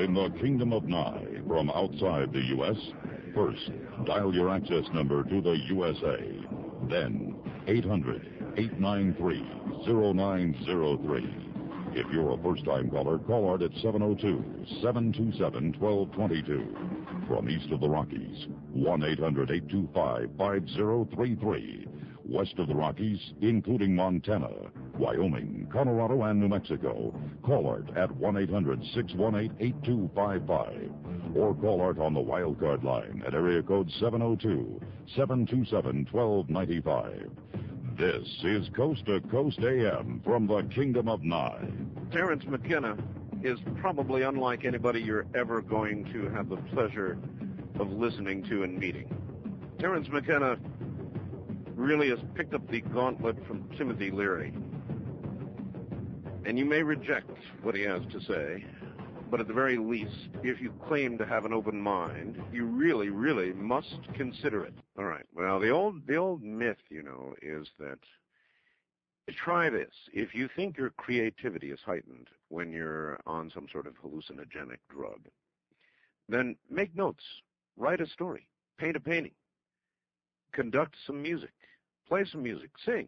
in the Kingdom of Nye from outside the U.S., first, dial your access number to the USA. Then, 800-893-0903. If you're a first-time caller, call Art at 702-727-1222. From east of the Rockies, 1-800-825-5033. West of the Rockies, including Montana, Wyoming, Colorado, and New Mexico, call Art at 1-800-618-8255. Or call Art on the wildcard line at area code 702-727-1295. This is Coast to Coast AM from the Kingdom of Nye. Terence McKenna is probably unlike anybody you're ever going to have the pleasure of listening to and meeting. Terence McKenna really has picked up the gauntlet from Timothy Leary. And you may reject what he has to say, but at the very least, if you claim to have an open mind, you really, really must consider it. All right. Well, the old myth, is that try this. If you think your creativity is heightened when you're on some sort of hallucinogenic drug, then make notes, write a story, paint a painting, conduct some music, play some music, sing.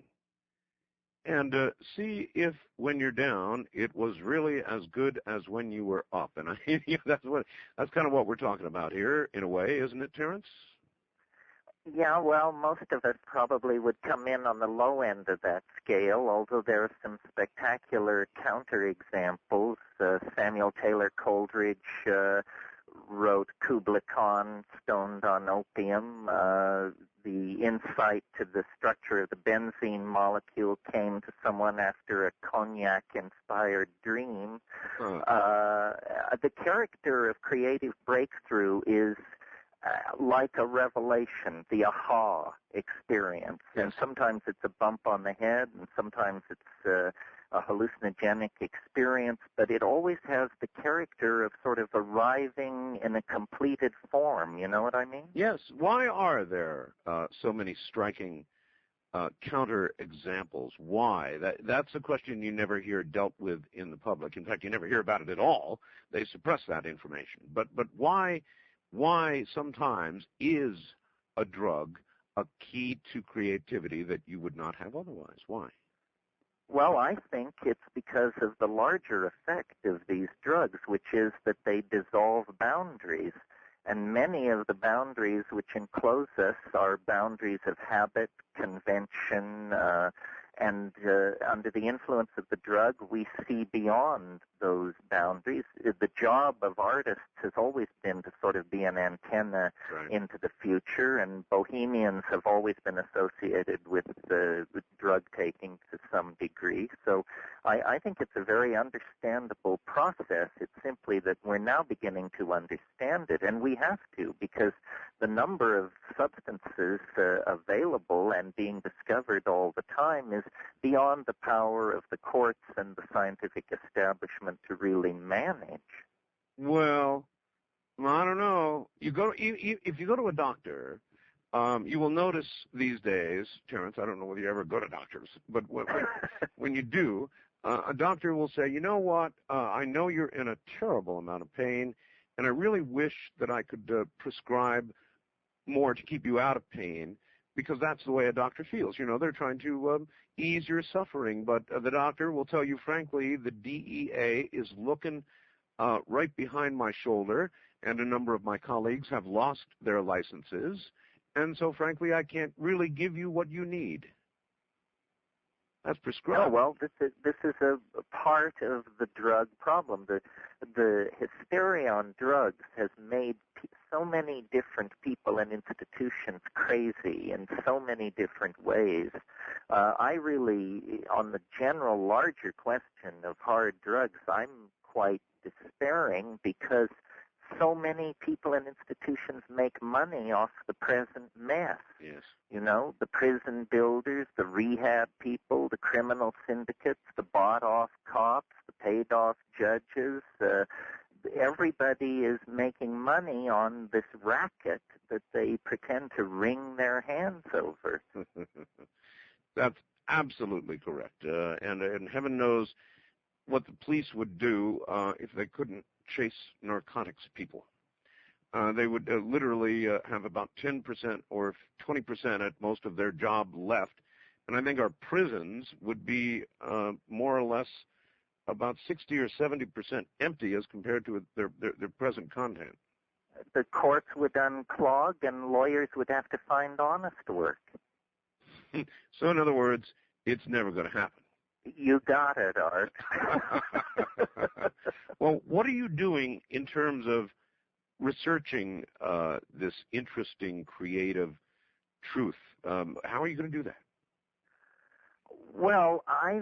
And see if, when you're down, it was really as good as when you were up. And that's kind of what we're talking about here, in a way, isn't it, Terence? Yeah, well, most of us probably would come in on the low end of that scale, although there are some spectacular counterexamples. Samuel Taylor Coleridge wrote Kubla Khan, Stoned on Opium. The insight to the structure of the benzene molecule came to someone after a cognac-inspired dream. The character of creative breakthrough is like a revelation, the aha experience. Yes. And sometimes it's a bump on the head, and sometimes it's a hallucinogenic experience, but it always has the character of sort of arriving in a completed form. You know what I mean? Yes. Why are there so many striking counter examples? Why? That's a question you never hear dealt with in the public. In fact, you never hear about it at all. They suppress that information. But why sometimes is a drug a key to creativity that you would not have otherwise? Why? Well, I think it's because of the larger effect of these drugs, which is that they dissolve boundaries. And many of the boundaries which enclose us are boundaries of habit, convention, and under the influence of the drug, we see beyond those boundaries. The job of artists has always been to sort of be an antenna into the future, and bohemians have always been associated with drug taking to some degree. So I think it's a very understandable process. It's simply that we're now beginning to understand it, and we have to, because the number of substances available and being discovered all the time is beyond the power of the courts and the scientific establishment to really manage. Well, I don't know. If you go to a doctor, you will notice these days, Terence, I don't know whether you ever go to doctors, but when you do, a doctor will say, you know what, I know you're in a terrible amount of pain, and I really wish that I could prescribe more to keep you out of pain, because that's the way a doctor feels. They're trying to ease your suffering, but the doctor will tell you, frankly, the DEA is looking right behind my shoulder, and a number of my colleagues have lost their licenses, and so, frankly, I can't really give you what you need. That's prescribed. Oh, well, this is a part of the drug problem. The hysteria on drugs has made so many different people and institutions crazy in so many different ways. I really, on the general larger question of hard drugs, I'm quite despairing because so many people and institutions make money off the present mess. Yes. The prison builders, the rehab people, the criminal syndicates, the bought-off cops, the paid-off judges. Everybody is making money on this racket that they pretend to wring their hands over. That's absolutely correct. And heaven knows what the police would do if they couldn't chase narcotics people. They would literally have about 10% or 20% at most of their job left. And I think our prisons would be more or less about 60 or 70% empty as compared to their present content. The courts would unclog and lawyers would have to find honest work. So in other words, it's never going to happen. You got it, Art. Well, what are you doing in terms of researching this interesting, creative truth? How are you going to do that? Well, I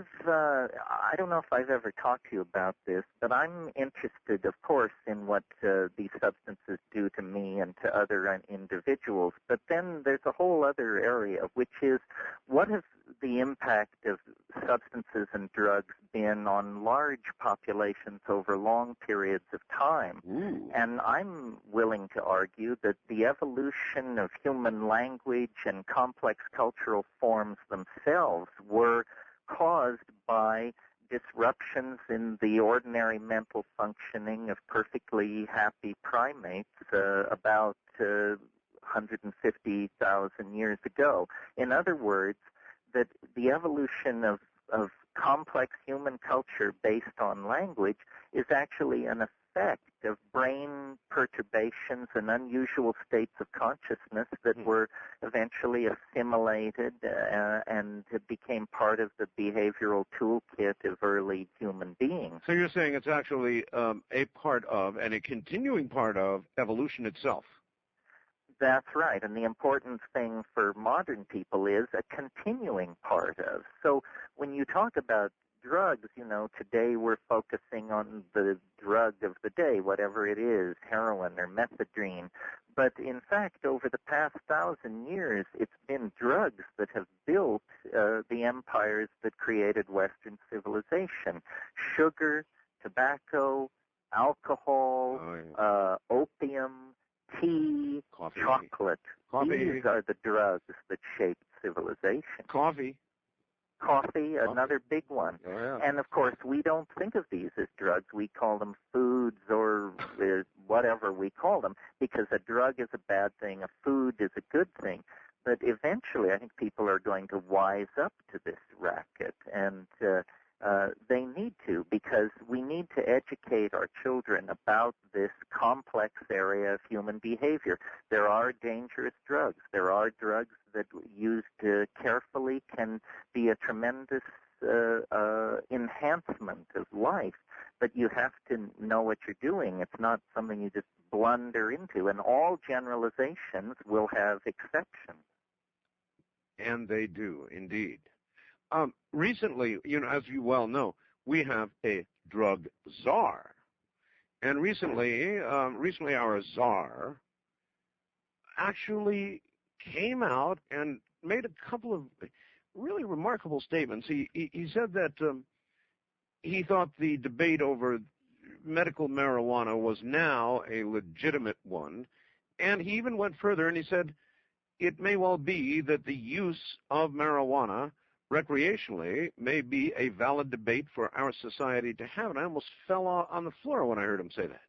don't know if I've ever talked to you about this, but I'm interested, of course, in what these substances do to me and to other individuals. But then there's a whole other area, which is what has the impact of substances and drugs been on large populations over long periods of time? Ooh. And I'm willing to argue that the evolution of human language and complex cultural forms themselves were caused by disruptions in the ordinary mental functioning of perfectly happy primates about 150,000 years ago. In other words, that the evolution of complex human culture based on language is actually an effect of brain perturbations and unusual states of consciousness that were eventually assimilated and became part of the behavioral toolkit of early human beings. So you're saying it's actually a part of and a continuing part of evolution itself. That's right, and the important thing for modern people is a continuing part of. So when you talk about drugs, today we're focusing on the drug of the day, whatever it is, heroin or methadone. But in fact, over the past 1,000 years, it's been drugs that have built the empires that created Western civilization. Sugar, tobacco, alcohol, opium, tea, Coffee. chocolate. Coffee. These are the drugs that shaped civilization. Coffee, another big one. Oh, yeah. And, of course, we don't think of these as drugs. We call them foods or whatever we call them, because a drug is a bad thing, a food is a good thing. But eventually I think people are going to wise up to this racket, and they need to, because we need to educate our children about this complex area of human behavior. There are dangerous drugs. There are drugs that, used carefully, can be a tremendous enhancement of life. But you have to know what you're doing. It's not something you just blunder into. And all generalizations will have exceptions. and they do indeed. Recently, as you well know, we have a drug czar. And recently our czar actually came out and made a couple of really remarkable statements. He said that he thought the debate over medical marijuana was now a legitimate one. And he even went further and he said it may well be that the use of marijuana recreationally may be a valid debate for our society to have. And I almost fell on the floor when I heard him say that.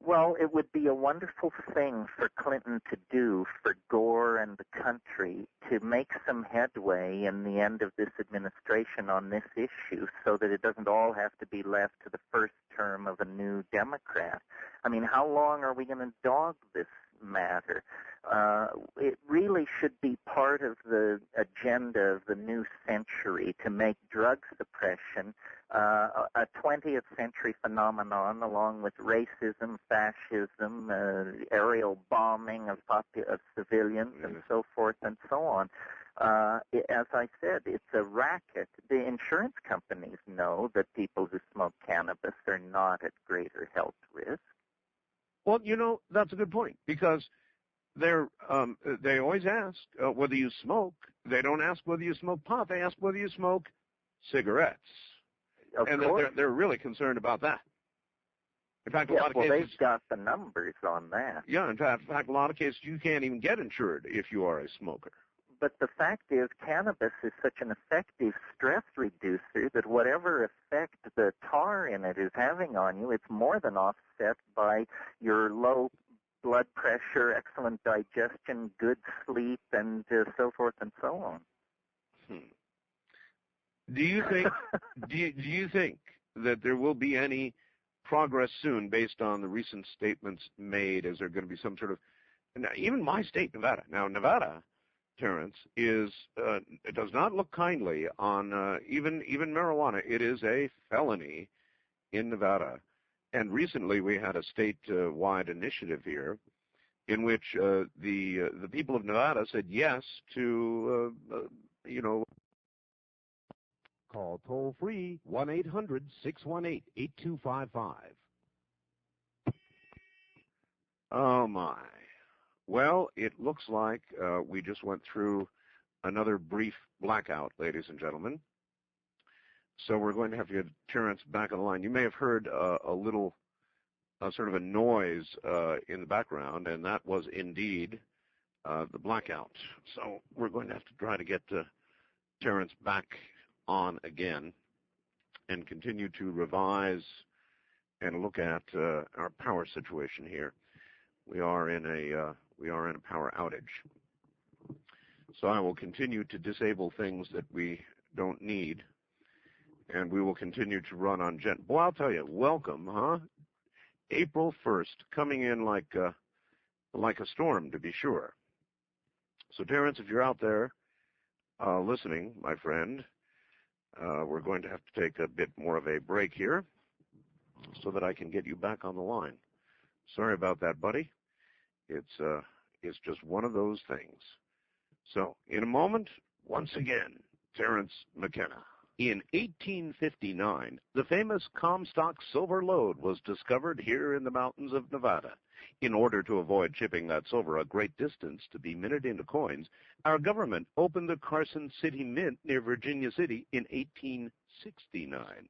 Well, it would be a wonderful thing for Clinton to do for Gore and the country to make some headway in the end of this administration on this issue so that it doesn't all have to be left to the first term of a new Democrat. I mean, how long are we going to dog this matter? It really should be part of the agenda of the new century to make drug suppression a 20th century phenomenon, along with racism, fascism, aerial bombing of civilians, and so forth and so on. As I said, it's a racket. The insurance companies know that people who smoke cannabis are not at greater health risk. Well, that's a good point, because they always ask whether you smoke. They don't ask whether you smoke pot. They ask whether you smoke cigarettes. Of course. They're really concerned about that. In fact, a lot of well, cases, they've got the numbers on that. Yeah, in fact, a lot of cases you can't even get insured if you are a smoker. But the fact is, cannabis is such an effective stress reducer that whatever effect the tar in it is having on you, it's more than offset by your low blood pressure, excellent digestion, good sleep, and so forth and so on. Do you think do you think that there will be any progress soon based on the recent statements made? Is there going to be some sort of, even my state, Nevada. Now, Nevada, Terence, is it does not look kindly on even marijuana. It is a felony in Nevada. And recently we had a state-wide initiative here in which the people of Nevada said yes to, call toll-free 1-800-618-8255. Oh, my. Well, it looks like we just went through another brief blackout, ladies and gentlemen. So we're going to have to get Terence back on the line. You may have heard a little sort of a noise in the background, and that was indeed the blackout. So we're going to have to try to get Terence back on again and continue to revise and look at our power situation here. We are in a power outage. So I will continue to disable things that we don't need, and we will continue to run on Jen. Boy, I'll tell you, welcome, huh? April 1st, coming in like a storm, to be sure. So, Terence, if you're out there listening, my friend, we're going to have to take a bit more of a break here so that I can get you back on the line. Sorry about that, buddy. It's just one of those things. So, in a moment, once again, Terence McKenna. In 1859, the famous Comstock silver lode was discovered here in the mountains of Nevada. In order to avoid shipping that silver a great distance to be minted into coins, our government opened the Carson City Mint near Virginia City in 1869.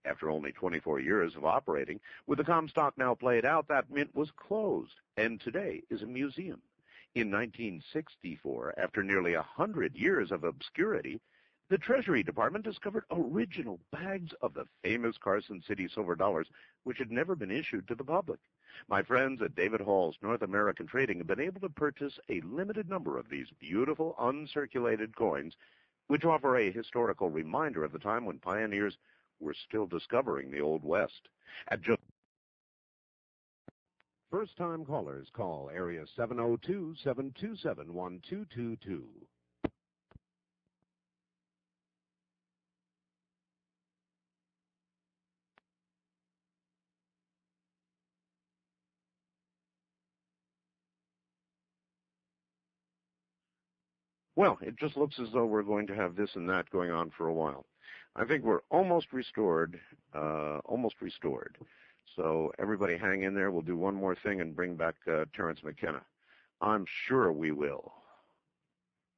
After only 24 years of operating, with the Comstock now played out, that mint was closed and today is a museum. In 1964, after nearly 100 years of obscurity, the Treasury Department discovered original bags of the famous Carson City silver dollars, which had never been issued to the public. My friends at David Hall's North American Trading have been able to purchase a limited number of these beautiful uncirculated coins, which offer a historical reminder of the time when pioneers were still discovering the Old West. At just first-time callers, call area 702-727-1222. Well, it just looks as though we're going to have this and that going on for a while. I think we're almost restored. So everybody hang in there. We'll do one more thing and bring back Terence McKenna. I'm sure we will.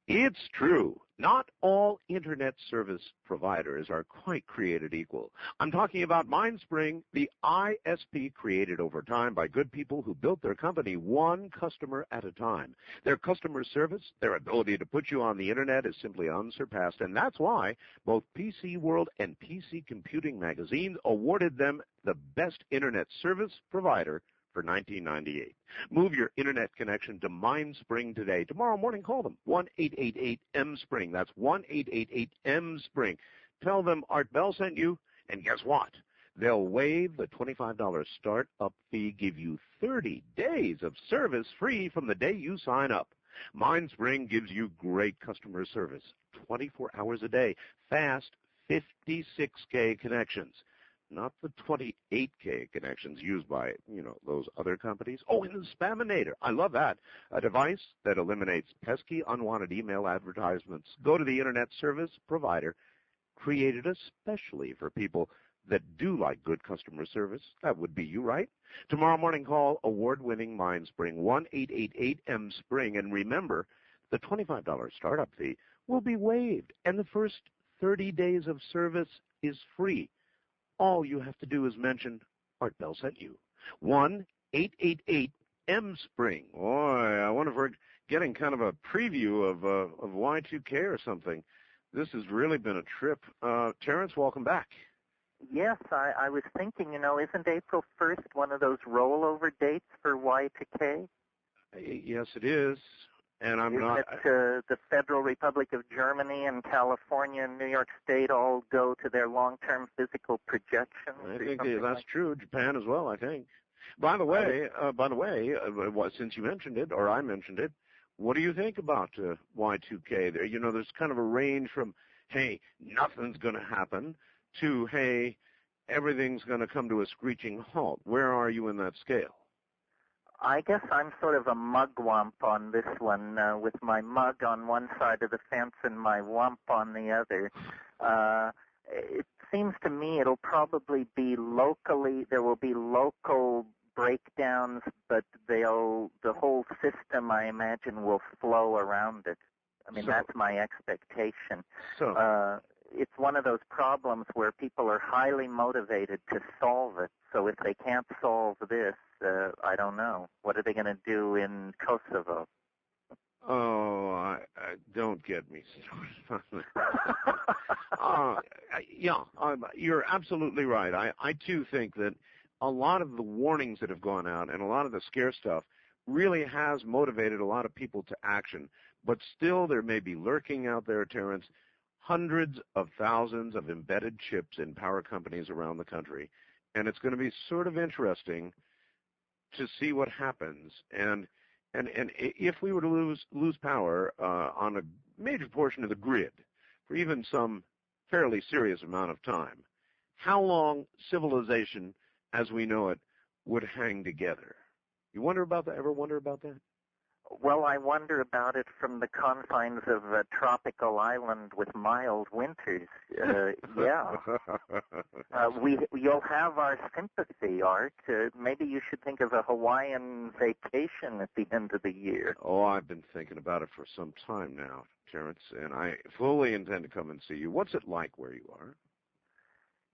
It's true. Not all Internet service providers are quite created equal. I'm talking about MindSpring, the ISP created over time by good people who built their company one customer at a time. Their customer service, their ability to put you on the Internet is simply unsurpassed, and that's why both PC World and PC Computing magazines awarded them the best Internet service provider for 1998. Move your Internet connection to MindSpring today. Tomorrow morning, call them, 1-888-M-SPRING. That's 1-888-M-SPRING. Tell them Art Bell sent you, and guess what? They'll waive the $25 startup fee, give you 30 days of service free from the day you sign up. MindSpring gives you great customer service, 24 hours a day, fast 56K connections. Not the 28K connections used by, those other companies. Oh, and the Spaminator. I love that. A device that eliminates pesky, unwanted email advertisements. Go to the Internet service provider, created especially for people that do like good customer service. That would be you, right? Tomorrow morning, call award-winning MindSpring, 1-888-M-SPRING. And remember, the $25 startup fee will be waived, and the first 30 days of service is free. All you have to do is mention Art Bell sent you. 1-888 M Spring. Boy, I wonder if we're getting kind of a preview of Y2K or something. This has really been a trip. Terence, welcome back. Yes, I was thinking, isn't April 1st one of those rollover dates for Y2K? Yes, it is. And I'm not. The Federal Republic of Germany and California and New York State all go to their long-term physical projections? I think that's true. Japan as well, I think. By the way, since you mentioned it, or I mentioned it, what do you think about Y2K? There, there's kind of a range from, hey, nothing's going to happen, to, hey, everything's going to come to a screeching halt. Where are you in that scale? I guess I'm sort of a mugwump on this one, with my mug on one side of the fence and my wump on the other. It seems to me it'll probably be there will be local breakdowns, but the whole system, I imagine, will flow around it. I mean, that's my expectation. It's one of those problems where people are highly motivated to solve it. So if they can't solve this, I don't know. What are they going to do in Kosovo? Oh, I don't get me started. You're absolutely right. I too think that a lot of the warnings that have gone out and a lot of the scare stuff really has motivated a lot of people to action. But still, there may be lurking out there, Terence, hundreds of thousands of embedded chips in power companies around the country. And it's going to be sort of interesting to see what happens. And if we were to lose power on a major portion of the grid for even some fairly serious amount of time, how long civilization as we know it would hang together? You wonder about that? Ever wonder about that? Well, I wonder about it from the confines of a tropical island with mild winters. You'll have our sympathy, Art. Maybe you should think of a Hawaiian vacation at the end of the year. Oh, I've been thinking about it for some time now, Terence, and I fully intend to come and see you. What's it like where you are?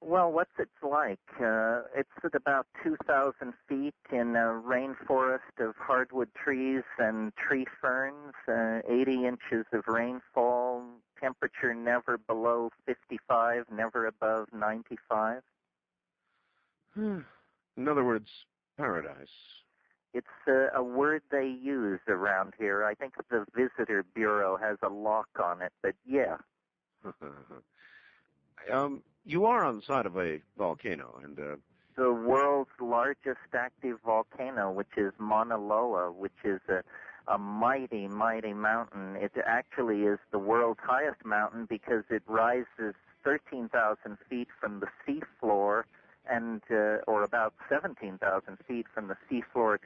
Well, what's it like? It's at about 2,000 feet in a rainforest of hardwood trees and tree ferns, 80 inches of rainfall, temperature never below 55, never above 95. In other words, paradise. It's a word they use around here. I think the Visitor Bureau has a lock on it, but yeah. You are on the side of a volcano, and the world's largest active volcano, which is Mauna Loa, which is a mighty, mighty mountain. It actually is the world's highest mountain because it rises 13,000 feet from the seafloor, and or about 17,000 feet from the seafloor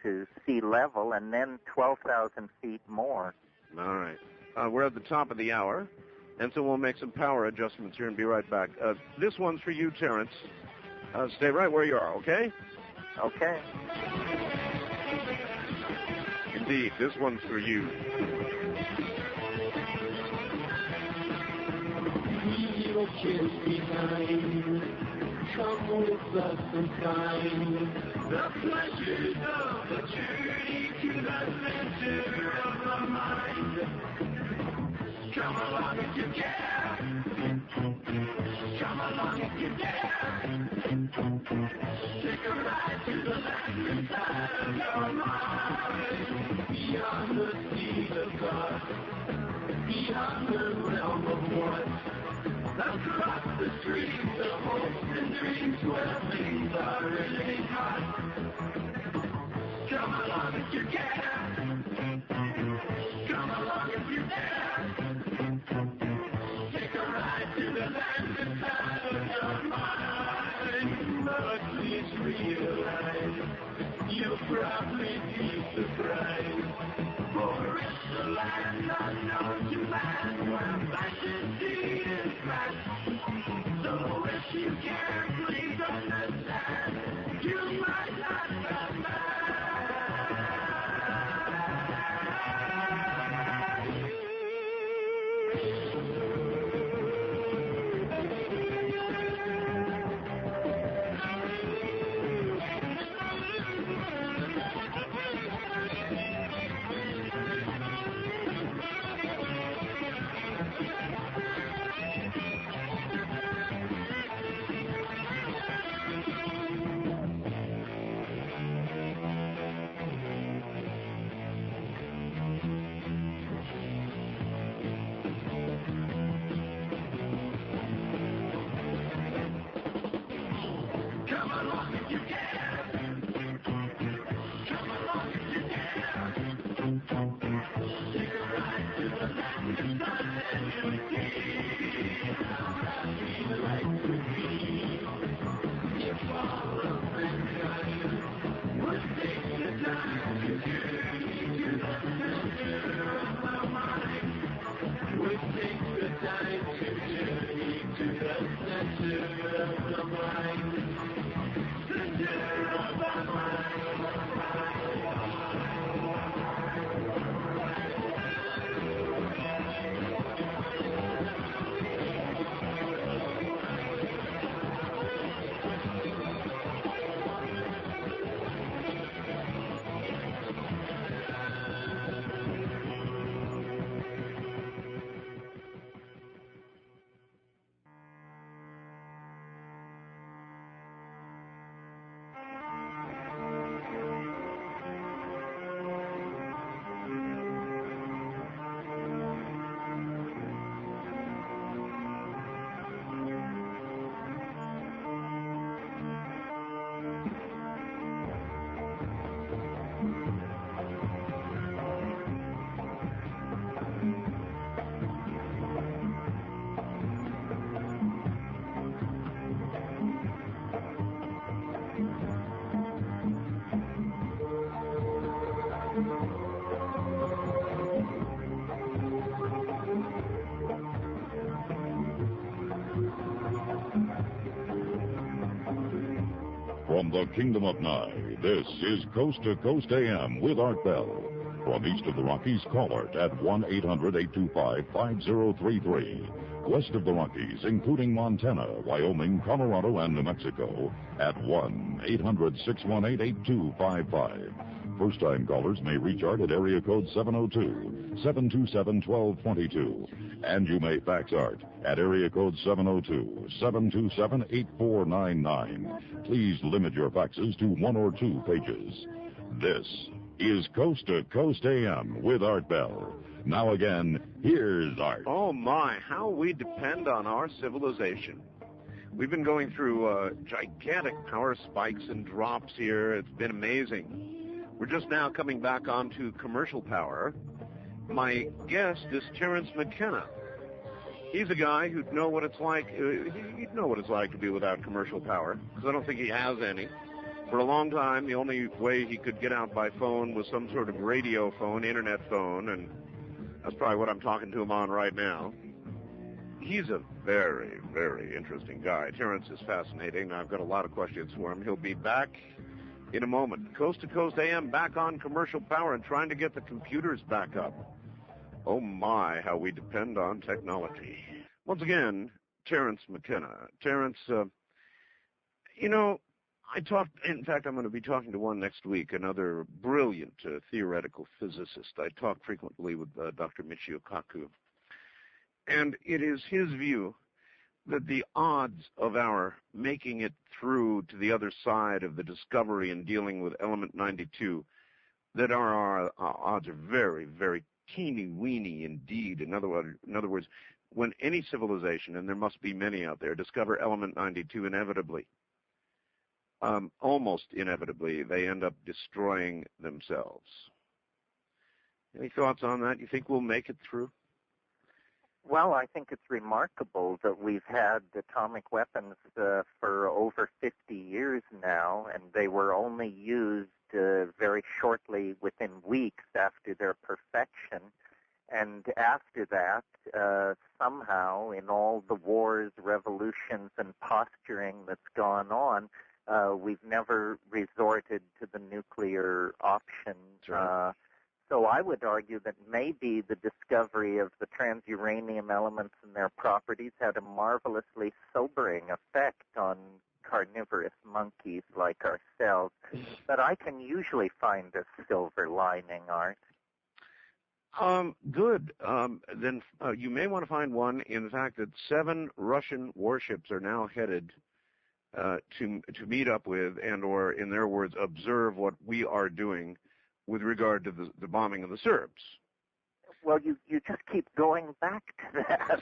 to sea level, and then 12,000 feet more. All right, we're at the top of the hour. And so we'll make some power adjustments here and be right back. This one's for you, Terence. Stay right where you are, okay? Okay. Indeed, this one's for you. Little kids behind, come with us and find the pleasures of the journey to the center of the mind. Come along if you care. Come along if you dare. Take a ride to the land inside of your mind. Beyond the seas of God, beyond the realm of what. Across the streets of hopes and dreams where things are really hot. Come along if you care. Come along if you dare. Take a ride to the land inside of your mind. But please realize you'll probably be surprised. For it's the land unknown to man, where fantasy is best. So if you care, please understand, you might not come back. From the Kingdom of Nye, this is Coast to Coast AM with Art Bell. From east of the Rockies, call Art at 1-800-825-5033. West of the Rockies, including Montana, Wyoming, Colorado, and New Mexico, at 1-800-618-8255. First-time callers may reach Art at area code 702-727-1222. And you may fax Art at area code 702-727-8499. Please limit your faxes to 1 or 2 pages. This is Coast to Coast AM with Art Bell. Now again, here's Art. Oh, my, how we depend on our civilization. We've been going through gigantic power spikes and drops here. It's been amazing. We're just now coming back onto commercial power. My guest is Terence McKenna. He's a guy who'd know what it's like. He'd know what it's like to be without commercial power, because I don't think he has any. For a long time, the only way he could get out by phone was some sort of radio phone, internet phone, and that's probably what I'm talking to him on right now. He's a very, very interesting guy. Terence is fascinating. I've got a lot of questions for him. He'll be back in a moment. Coast to Coast AM back on commercial power and trying to get the computers back up. Oh, my, how we depend on technology. Once again, Terence McKenna. Terence, in fact, I'm going to be talking to one next week, another brilliant theoretical physicist. I talk frequently with Dr. Michio Kaku. And it is his view that the odds of our making it through to the other side of the discovery and dealing with element 92, that our odds are very, very teeny-weeny indeed. In other words, when any civilization, and there must be many out there, discover element 92 inevitably, almost inevitably, they end up destroying themselves. Any thoughts on that? You think we'll make it through? Well, I think it's remarkable that we've had atomic weapons for over 50 years now, and they were only used very shortly, within weeks after their perfection. And after that, somehow, in all the wars, revolutions, and posturing that's gone on, we've never resorted to the nuclear option. Right. So I would argue that maybe the discovery of the transuranium elements and their properties had a marvelously sobering effect on carnivorous monkeys like ourselves. But I can usually find a silver lining, Art. Good. Then you may want to find one in the fact that 7 Russian warships are now headed to meet up with and, or in their words, observe what we are doing with regard to the bombing of the Serbs. Well, you just keep going back to that.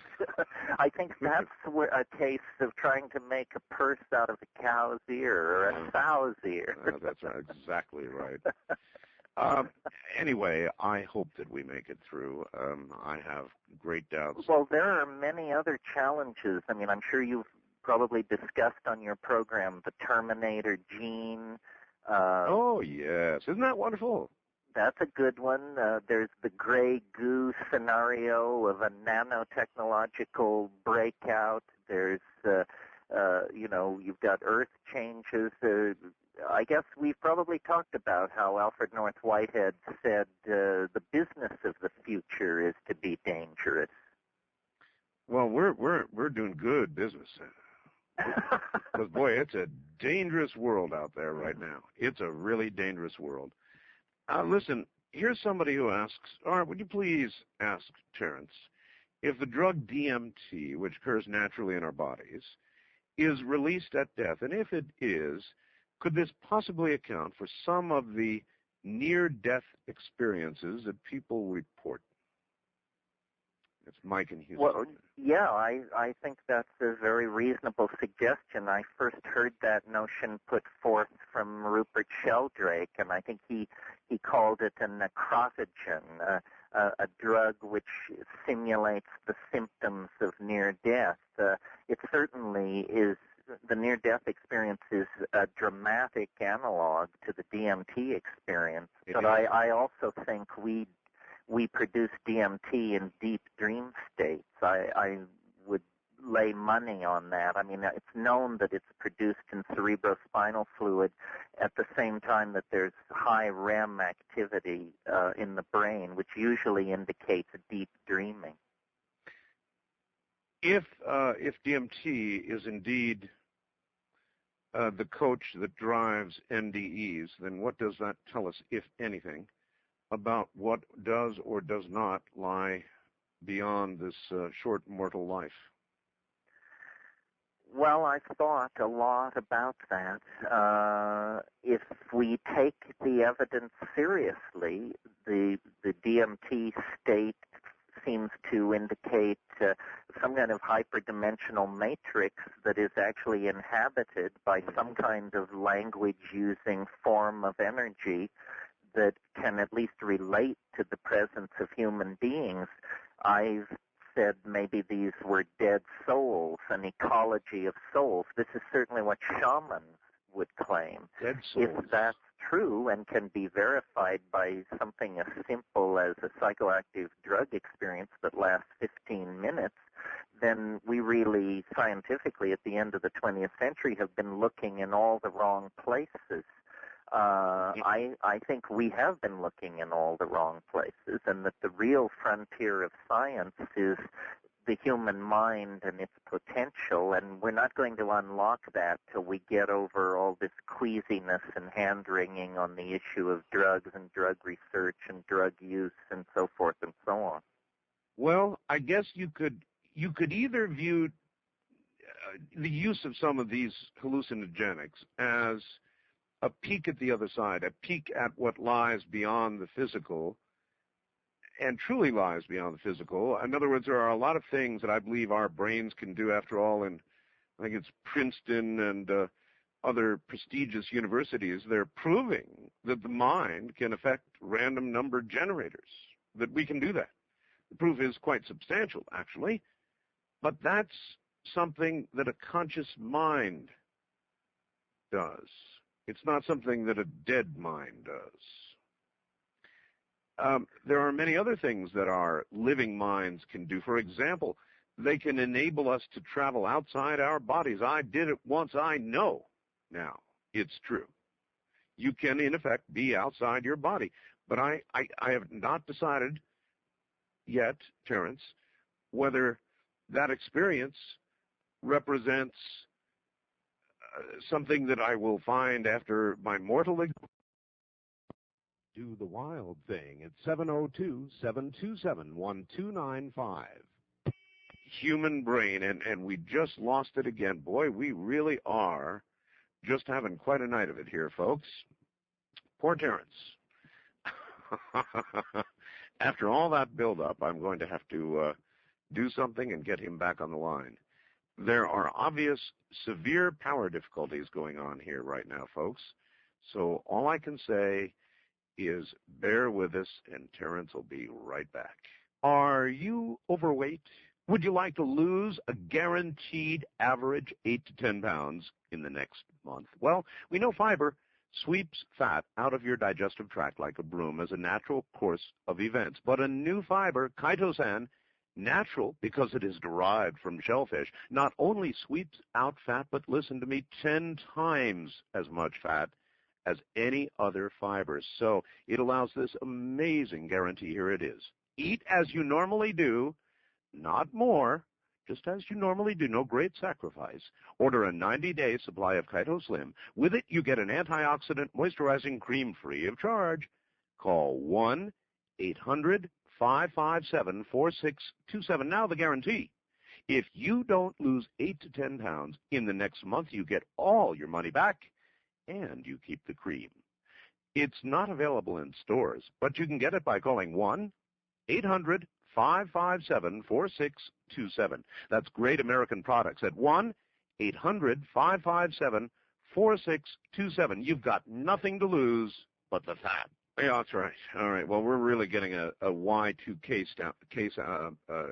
I think that's a case of trying to make a purse out of a cow's ear or a sow's ear. That's right, exactly right. Anyway, I hope that we make it through. I have great doubts. Well, there are many other challenges. I mean, I'm sure you've probably discussed on your program the Terminator gene. Oh, yes. Isn't that wonderful? That's a good one. There's the gray goo scenario of a nanotechnological breakout. There's, you've got Earth changes. I guess we've probably talked about how Alfred North Whitehead said the business of the future is to be dangerous. Well, we're doing good business. Because, boy, it's a dangerous world out there right now. It's a really dangerous world. Listen, here's somebody who asks, all right, would you please ask Terence, if the drug DMT, which occurs naturally in our bodies, is released at death, and if it is, could this possibly account for some of the near-death experiences that people report? It's Mike in Houston. Well, yeah, I think that's a very reasonable suggestion. I first heard that notion put forth from Rupert Sheldrake, and I think he called it a necrotogen, a drug which simulates the symptoms of near death. It certainly is the near-death experience is a dramatic analog to the DMT experience. But I also think we produce DMT in deep dream states. I would lay money on that. I mean, it's known that it's produced in cerebrospinal fluid at the same time that there's high REM activity in the brain, which usually indicates deep dreaming. If DMT is indeed the coach that drives NDEs, then what does that tell us, if anything, about what does or does not lie beyond this short mortal life? Well, I've thought a lot about that. If we take the evidence seriously, the DMT state seems to indicate some kind of hyperdimensional matrix that is actually inhabited by some kind of language-using form of energy that can at least relate to the presence of human beings. I've said maybe these were dead souls, an ecology of souls. This is certainly what shamans would claim. Dead souls. If that's true and can be verified by something as simple as a psychoactive drug experience that lasts 15 minutes, then we really, scientifically, at the end of the 20th century, have been looking in all the wrong places. I think we have been looking in all the wrong places, and that the real frontier of science is the human mind and its potential, and we're not going to unlock that till we get over all this queasiness and hand-wringing on the issue of drugs and drug research and drug use and so forth and so on. Well, I guess you could either view the use of some of these hallucinogenics as a peek at the other side, a peek at what lies beyond the physical, and truly lies beyond the physical. In other words, there are a lot of things that I believe our brains can do, after all, and I think it's Princeton and other prestigious universities. They're proving that the mind can affect random number generators, that we can do that. The proof is quite substantial, actually, but that's something that a conscious mind does. It's not something that a dead mind does. There are many other things that our living minds can do. For example, they can enable us to travel outside our bodies. I did it once. I know now it's true. You can, in effect, be outside your body. But I have not decided yet, Terence, whether that experience represents something that I will find after my mortal existence. Do the wild thing at 702-727-1295. Human brain, and we just lost it again. Boy, we really are just having quite a night of it here, folks. Poor Terence. After all that build-up, I'm going to have to do something and get him back on the line. There are obvious, severe power difficulties going on here right now, folks. So all I can say is bear with us, and Terence will be right back. Are you overweight? Would you like to lose a guaranteed average 8 to 10 pounds in the next month? Well, we know fiber sweeps fat out of your digestive tract like a broom as a natural course of events. But a new fiber, chitosan, natural because it is derived from shellfish, not only sweeps out fat, but listen to me, 10 times as much fat as any other fiber. So it allows this amazing guarantee. Here it is. Eat as you normally do, not more, just as you normally do. No great sacrifice. Order a 90-day supply of Chito Slim. With it, you get an antioxidant moisturizing cream free of charge. Call 1-800-557-4627. Now the guarantee. If you don't lose 8 to 10 pounds in the next month, you get all your money back, and you keep the cream. It's not available in stores, but you can get it by calling 1-800-557-4627. That's Great American Products at 1-800-557-4627. You've got nothing to lose but the fat. Yeah, that's right. All right. Well, we're really getting a Y2K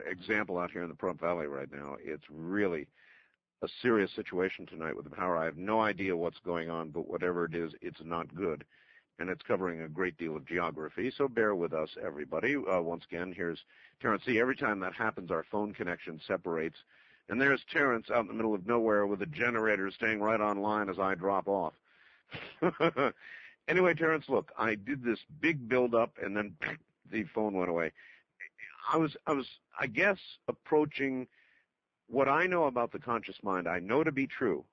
example out here in the Pahrump Valley right now. It's really a serious situation tonight with the power. I have no idea what's going on, but whatever it is, it's not good. And it's covering a great deal of geography, so bear with us, everybody. Once again, here's Terence. See, every time that happens, our phone connection separates. And there's Terence out in the middle of nowhere with a generator staying right on line as I drop off. Anyway, Terence, look, I did this big build-up, and then the phone went away. I guess, approaching what I know about the conscious mind, I know to be true,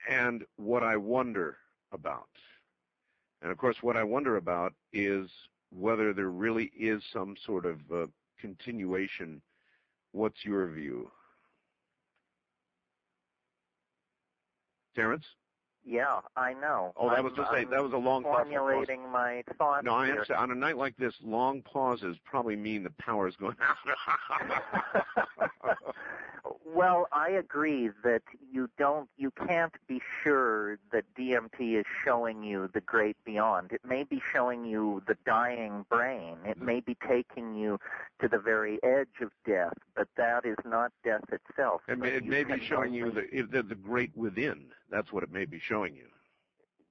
and what I wonder about. And, of course, what I wonder about is whether there really is some sort of continuation. What's your view? Terence? Yeah, I know. Oh, that was a long pause. Formulating my thoughts. No, I understand. On a night like this, long pauses probably mean the power is going out. Well, I agree that you can't be sure that DMT is showing you the great beyond. It may be showing you the dying brain. It may be taking you to the very edge of death, but that is not death itself. It may be showing you the great within. That's what it may be showing you.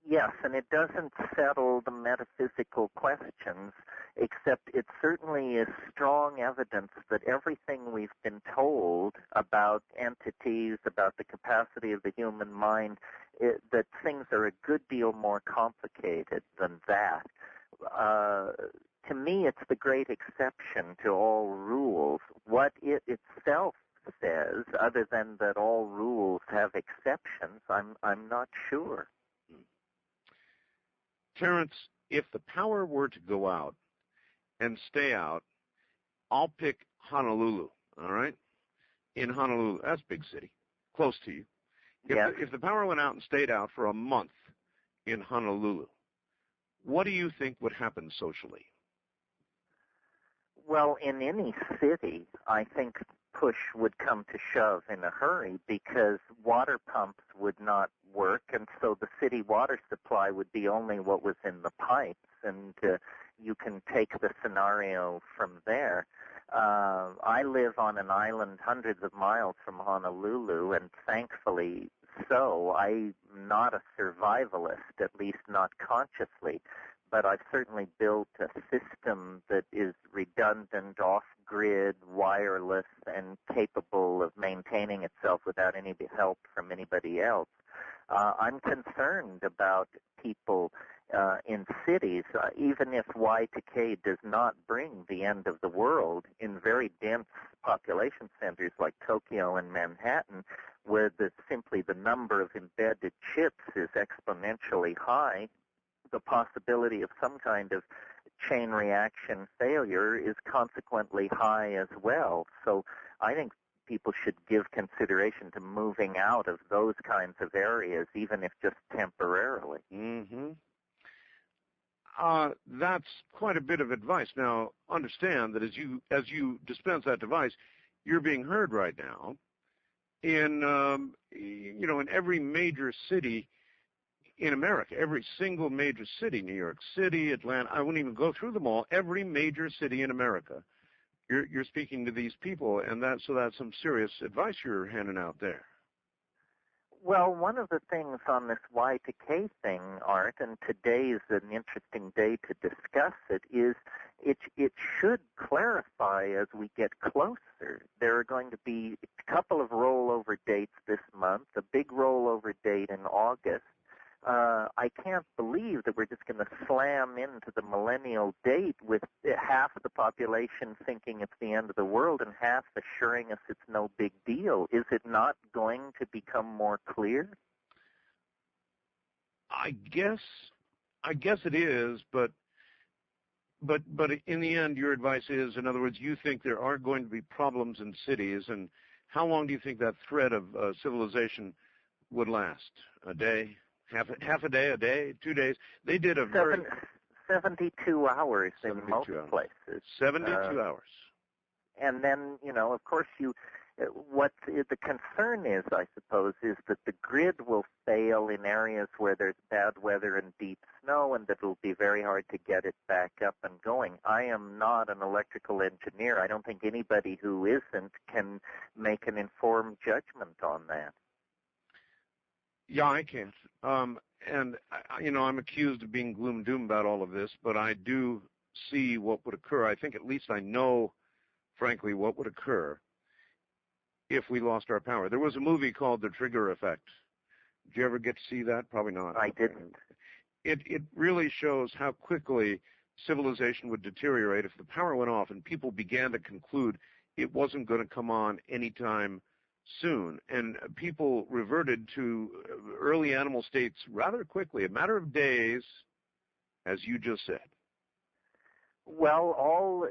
Yes, and it doesn't settle the metaphysical questions, except it certainly is strong evidence that everything we've been told about entities, about the capacity of the human mind, that things are a good deal more complicated than that. To me, it's the great exception to all rules. What it itself says, other than that all rules have exceptions, I'm not sure. Terence, if the power were to go out and stay out, I'll pick Honolulu, all right? In Honolulu, that's a big city, close to you. If the power went out and stayed out for a month in Honolulu, what do you think would happen socially? Well, in any city, I think push would come to shove in a hurry because water pumps would not work, and so the city water supply would be only what was in the pipes, and you can take the scenario from there. I live on an island hundreds of miles from Honolulu, and thankfully so. I'm not a survivalist, at least not consciously, but I've certainly built a system that is redundant, off-grid, wireless, and capable of maintaining itself without any help from anybody else. I'm concerned about people in cities, even if Y2K does not bring the end of the world, in very dense population centers like Tokyo and Manhattan, where simply the number of embedded chips is exponentially high. The possibility of some kind of chain reaction failure is consequently high as well. So I think people should give consideration to moving out of those kinds of areas, even if just temporarily. Mm-hmm. That's quite a bit of advice. Now, understand that as you dispense that advice, you're being heard right now in in every major city in America, every single major city, New York City, Atlanta, I wouldn't even go through them all, every major city in America. You're speaking to these people, and that's some serious advice you're handing out there. Well, one of the things on this Y2K thing, Art, and today is an interesting day to discuss it, is it should clarify as we get closer. There are going to be a couple of rollover dates this month, a big rollover date in August. I can't believe that we're just going to slam into the millennial date with half the population thinking it's the end of the world and half assuring us it's no big deal. Is it not going to become more clear? I guess it is, but in the end, your advice is, in other words, you think there are going to be problems in cities, and how long do you think that thread of civilization would last? A day? Half a day, 2 days. They did a 72 hours in most places. 72 hours. And then, of course, What the concern is, I suppose, is that the grid will fail in areas where there's bad weather and deep snow, and that it'll be very hard to get it back up and going. I am not an electrical engineer. I don't think anybody who isn't can make an informed judgment on that. Yeah, I can't. And, I'm accused of being gloom doom about all of this, but I do see what would occur. I think at least I know, frankly, what would occur if we lost our power. There was a movie called The Trigger Effect. Did you ever get to see that? Probably not. I didn't. It really shows how quickly civilization would deteriorate if the power went off and people began to conclude it wasn't going to come on anytime soon. And people reverted to early animal states rather quickly, a matter of days, as you just said. Well, all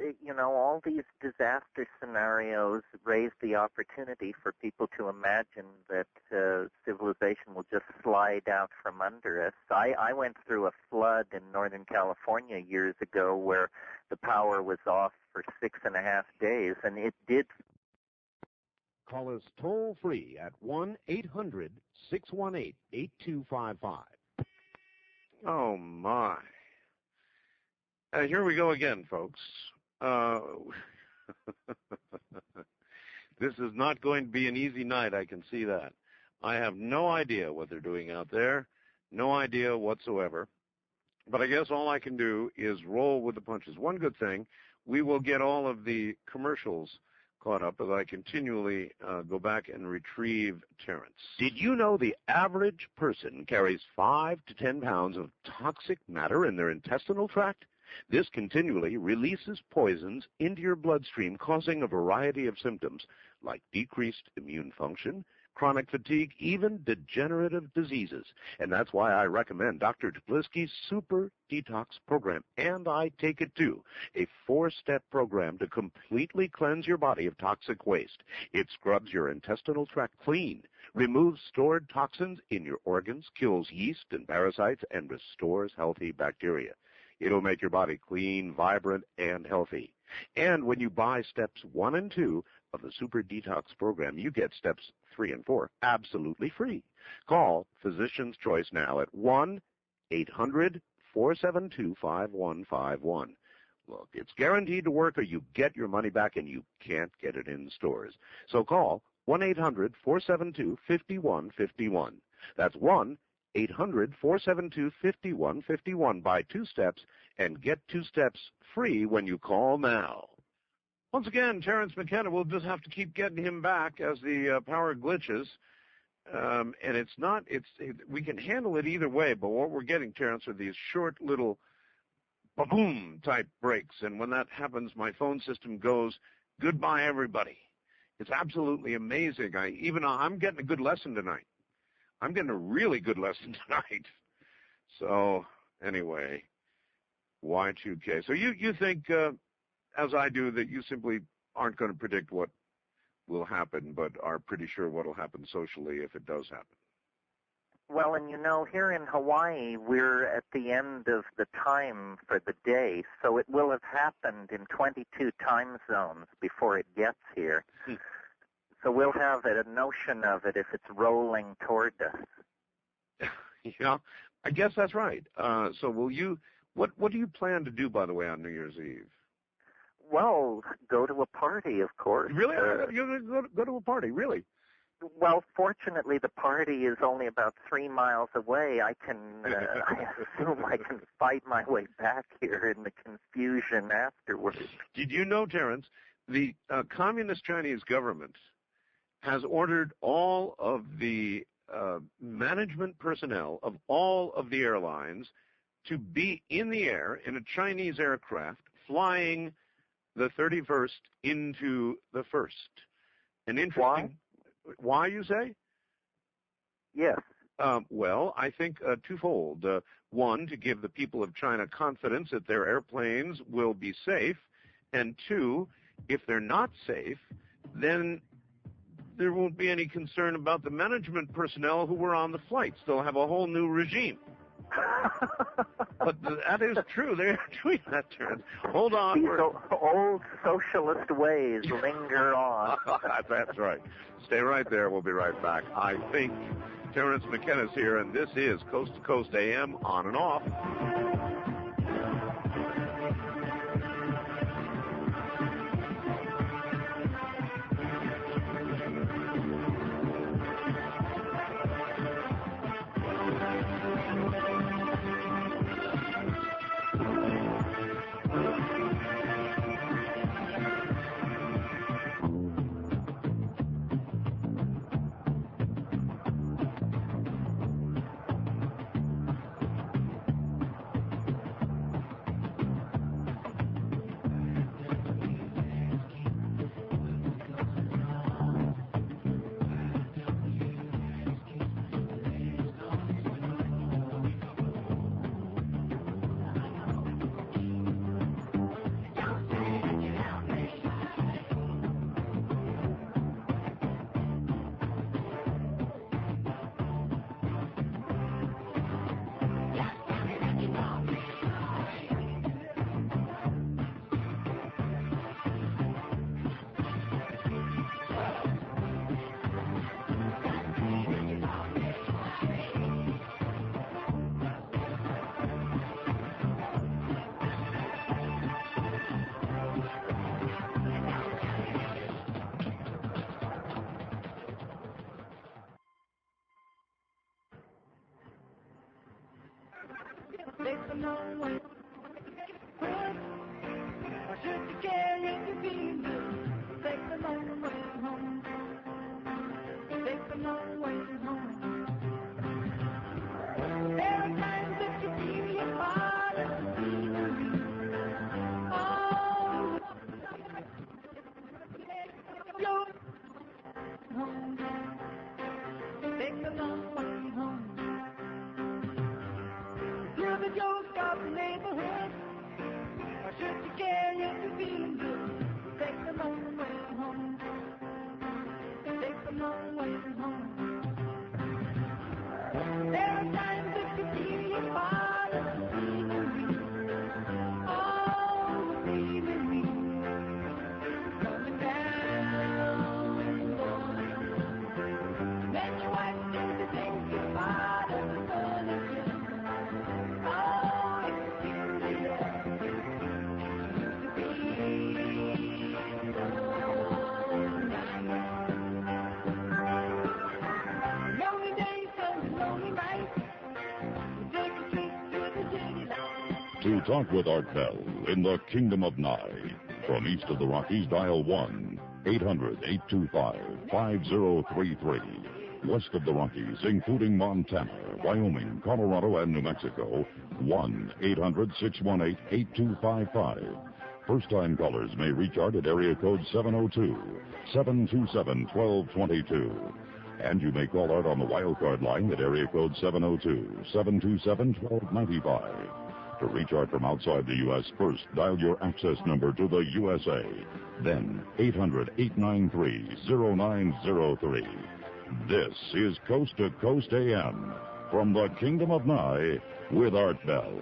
these disaster scenarios raise the opportunity for people to imagine that civilization will just slide out from under us. I went through a flood in Northern California years ago where the power was off for 6.5 days, and it did. Call us toll-free at 1-800-618-8255. Oh, my. Here we go again, folks. This is not going to be an easy night, I can see that. I have no idea what they're doing out there, no idea whatsoever. But I guess all I can do is roll with the punches. One good thing, we will get all of the commercials caught up as I continually go back and retrieve Terence. Did you know the average person carries 5 to 10 pounds of toxic matter in their intestinal tract? This continually releases poisons into your bloodstream, causing a variety of symptoms like decreased immune function, chronic fatigue, even degenerative diseases. And that's why I recommend Dr. Teplisky's Super Detox Program. And I take it too, a 4-step program to completely cleanse your body of toxic waste. It scrubs your intestinal tract clean, removes stored toxins in your organs, kills yeast and parasites, and restores healthy bacteria. It'll make your body clean, vibrant, and healthy. And when you buy steps 1 and 2 of the Super Detox Program, you get steps 3 and 4 absolutely free. Call Physician's Choice now at 1-800-472-5151. Look, it's guaranteed to work or you get your money back and you can't get it in stores. So call 1-800-472-5151. That's 1-800-472-5151. Buy 2 steps and get 2 steps free when you call now. Once again, Terence McKenna, we'll just have to keep getting him back as the power glitches. And we can handle it either way, but what we're getting, Terence, are these short little ba-boom type breaks. And when that happens, my phone system goes, goodbye, everybody. It's absolutely amazing. I'm getting a good lesson tonight. I'm getting a really good lesson tonight. So, anyway, Y2K. So you think, as I do, that you simply aren't going to predict what will happen, but are pretty sure what will happen socially if it does happen. Well, and here in Hawaii, we're at the end of the time for the day, so it will have happened in 22 time zones before it gets here. So we'll have a notion of it if it's rolling toward us. Yeah, I guess that's right. So will you? What do you plan to do, by the way, on New Year's Eve? Well, go to a party, of course. Really? You're going to go to a party, really? Well, fortunately, the party is only about 3 miles away. I assume I can fight my way back here in the confusion afterwards. Did you know, Terence, the communist Chinese government has ordered all of the management personnel of all of the airlines to be in the air in a Chinese aircraft flying the 31st into the 1st. An interesting... Why, you say? Yes. Well, I think twofold. One, to give the people of China confidence that their airplanes will be safe. And 2, if they're not safe, then there won't be any concern about the management personnel who were on the flights. They'll have a whole new regime. But that is true. They're doing that, Terence. Hold on. These old socialist ways linger on. That's right. Stay right there. We'll be right back. I think Terence McKenna's here, and this is Coast to Coast AM on and off. To talk with Art Bell in the Kingdom of Nye. From east of the Rockies, dial 1-800-825-5033. West of the Rockies, including Montana, Wyoming, Colorado, and New Mexico, 1-800-618-8255. First-time callers may reach Art at area code 702-727-1222. And you may call Art on the wildcard line at area code 702-727-1295. To reach Art from outside the U.S., first dial your access number to the USA. Then 800-893-0903. This is Coast to Coast AM from the Kingdom of Nye with Art Bell.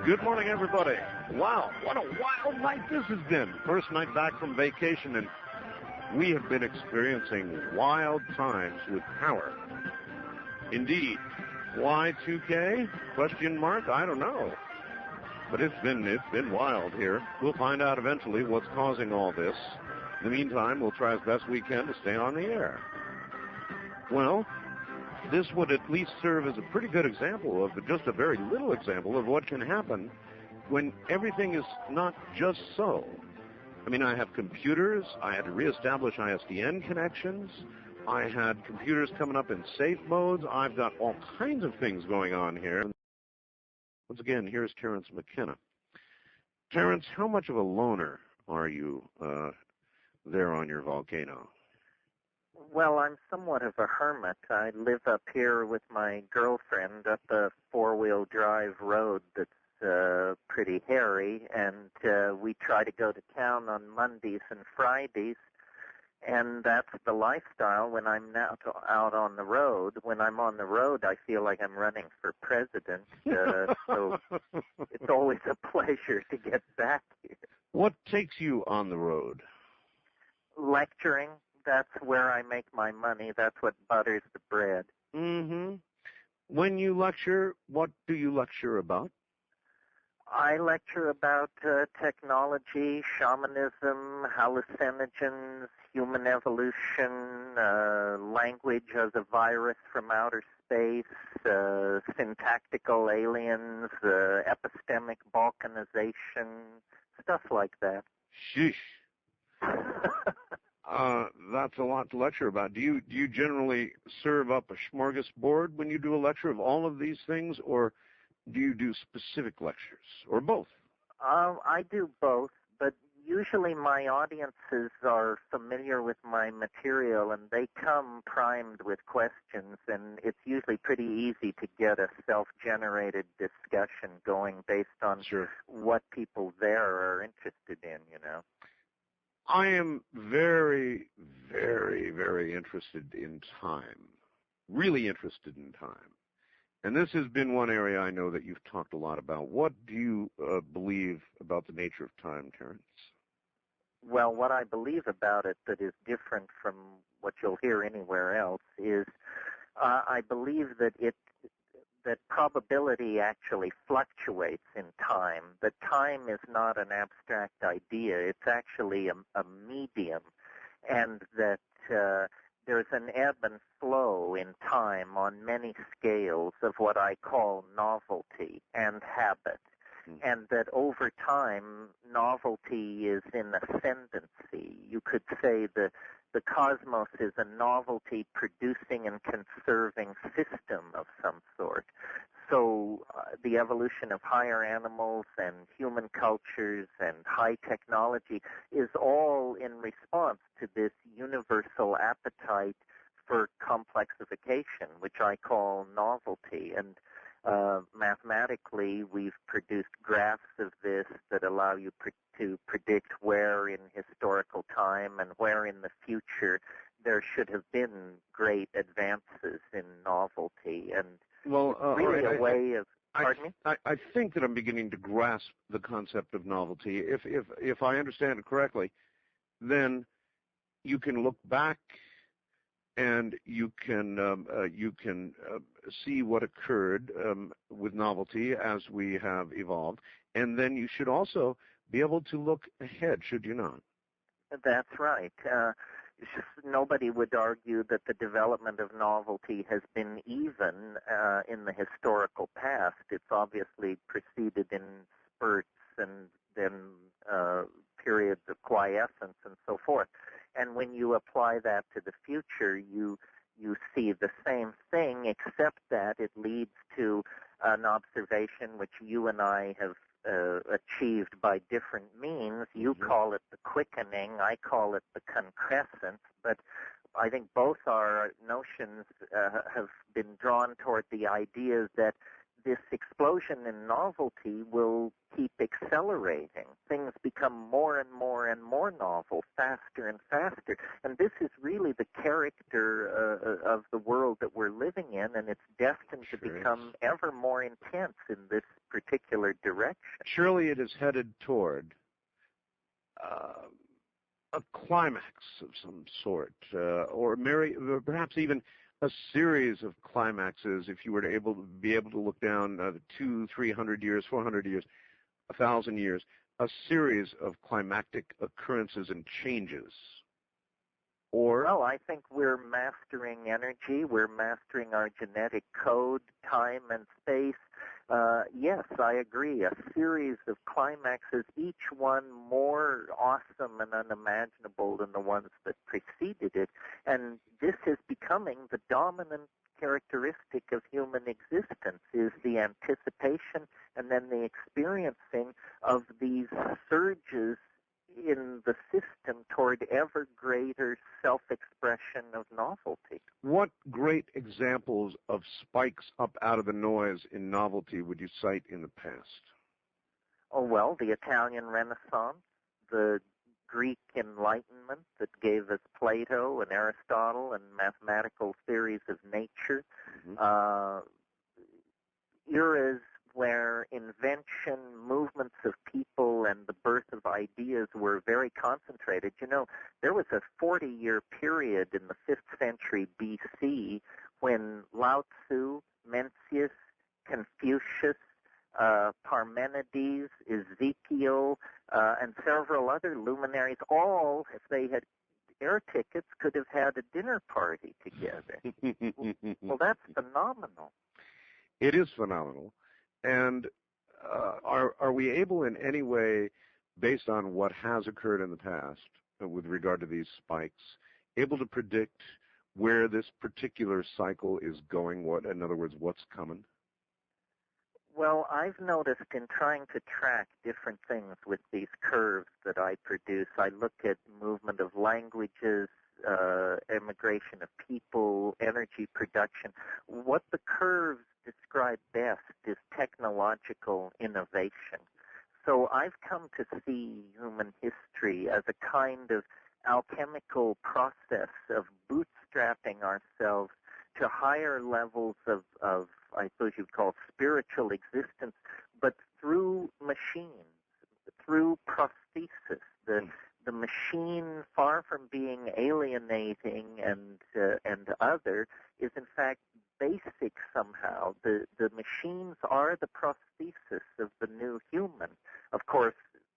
Good morning, everybody. Wow, what a wild night this has been. First night back from vacation, and we have been experiencing wild times with power. Indeed. Y2K? Question mark? I don't know. But it's been wild here. We'll find out eventually what's causing all this. In the meantime, we'll try as best we can to stay on the air. Well, this would at least serve as a pretty good example of just a very little example of what can happen when everything is not just so. I mean, I have computers. I had to reestablish ISDN connections. I had computers coming up in safe modes. I've got all kinds of things going on here. Once again, here's Terence McKenna. Terence, how much of a loner are you there on your volcano? Well, I'm somewhat of a hermit. I live up here with my girlfriend up a four-wheel drive road that's pretty hairy, and we try to go to town on Mondays and Fridays. And that's the lifestyle when I'm now out on the road. When I'm on the road, I feel like I'm running for president. So it's always a pleasure to get back here. What takes you on the road? Lecturing. That's where I make my money. That's what butters the bread. Mm-hmm. When you lecture, what do you lecture about? I lecture about technology, shamanism, hallucinogens, human evolution, language as a virus from outer space, syntactical aliens, epistemic balkanization, stuff like that. Sheesh. That's a lot to lecture about. Do you generally serve up a smorgasbord when you do a lecture of all of these things, or do you do specific lectures, or both? I do both, but usually my audiences are familiar with my material, and they come primed with questions, and it's usually pretty easy to get a self-generated discussion going based on what people there are interested in, you know. I am very, very, very interested in time, really interested in time. And this has been one area I know that you've talked a lot about. What do you believe about the nature of time, Terence? Well, what I believe about it that is different from what you'll hear anywhere else is I believe that that probability actually fluctuates in time, that time is not an abstract idea, it's actually a medium, and that there's an ebb and flow in time on many scales of what I call novelty and habit, and that over time, novelty is in ascendancy. You could say the cosmos is a novelty producing and conserving system of some sort. So the evolution of higher animals and human cultures and high technology is all in response to this universal appetite for complexification, which I call novelty. And mathematically, we've produced graphs of this that allow you to predict where in historical time and where in the future there should have been great advances in novelty. And well, really a way of... Pardon me? I think that I'm beginning to grasp the concept of novelty. If I understand it correctly, then you can look back and you can see what occurred with novelty as we have evolved, and then you should also be able to look ahead, should you not? That's right. Nobody would argue that the development of novelty has been even in the historical past. It's obviously proceeded in spurts and then periods of quiescence and so forth. And when you apply that to the future, you see the same thing, except that it leads to an observation which you and I have achieved by different means. You call it the quickening, I call it the concrescence, but I think both our notions have been drawn toward the idea that this explosion in novelty will keep accelerating. Things become more and more and more novel, faster and faster. And this is really the character of the world that we're living in, and it's destined to become ever more intense in this particular direction. Surely it is headed toward a climax of some sort, or perhaps even a series of climaxes. If you were to be able to look down 200, 300 years, 400 years, 1,000 years, a series of climactic occurrences and changes. Or, well, I think we're mastering energy. We're mastering our genetic code, time and space. Yes, I agree. A series of climaxes, each one more awesome and unimaginable than the ones that preceded it. And this is becoming the dominant characteristic of human existence, is the anticipation and then the experiencing of these surges in the system toward ever greater self-expression of novelty. What great examples of spikes up out of the noise in novelty would you cite in the past? Oh, well, the Italian Renaissance, the Greek Enlightenment that gave us Plato and Aristotle and mathematical theories of nature. Eras where invention, movements of people, and the birth of ideas were very concentrated. You know, there was a 40-year period in the 5th century BC when Lao Tzu, Mencius, Confucius, Parmenides, Ezekiel, and several other luminaries, all, if they had air tickets, could have had a dinner party together. Well, that's phenomenal. It is phenomenal. And are we able in any way, based on what has occurred in the past with regard to these spikes, able to predict where this particular cycle is going? What, in other words, what's coming? Well, I've noticed in trying to track different things with these curves that I produce, I look at movement of languages, immigration of people, energy production. What the curves describe best is technological innovation. So I've come to see human history as a kind of alchemical process of bootstrapping ourselves to higher levels of I suppose you'd call spiritual existence, but through machines, through prosthesis. The machine, far from being alienating and other, is in fact basic somehow. The machines are the prosthesis of the new human. Of course,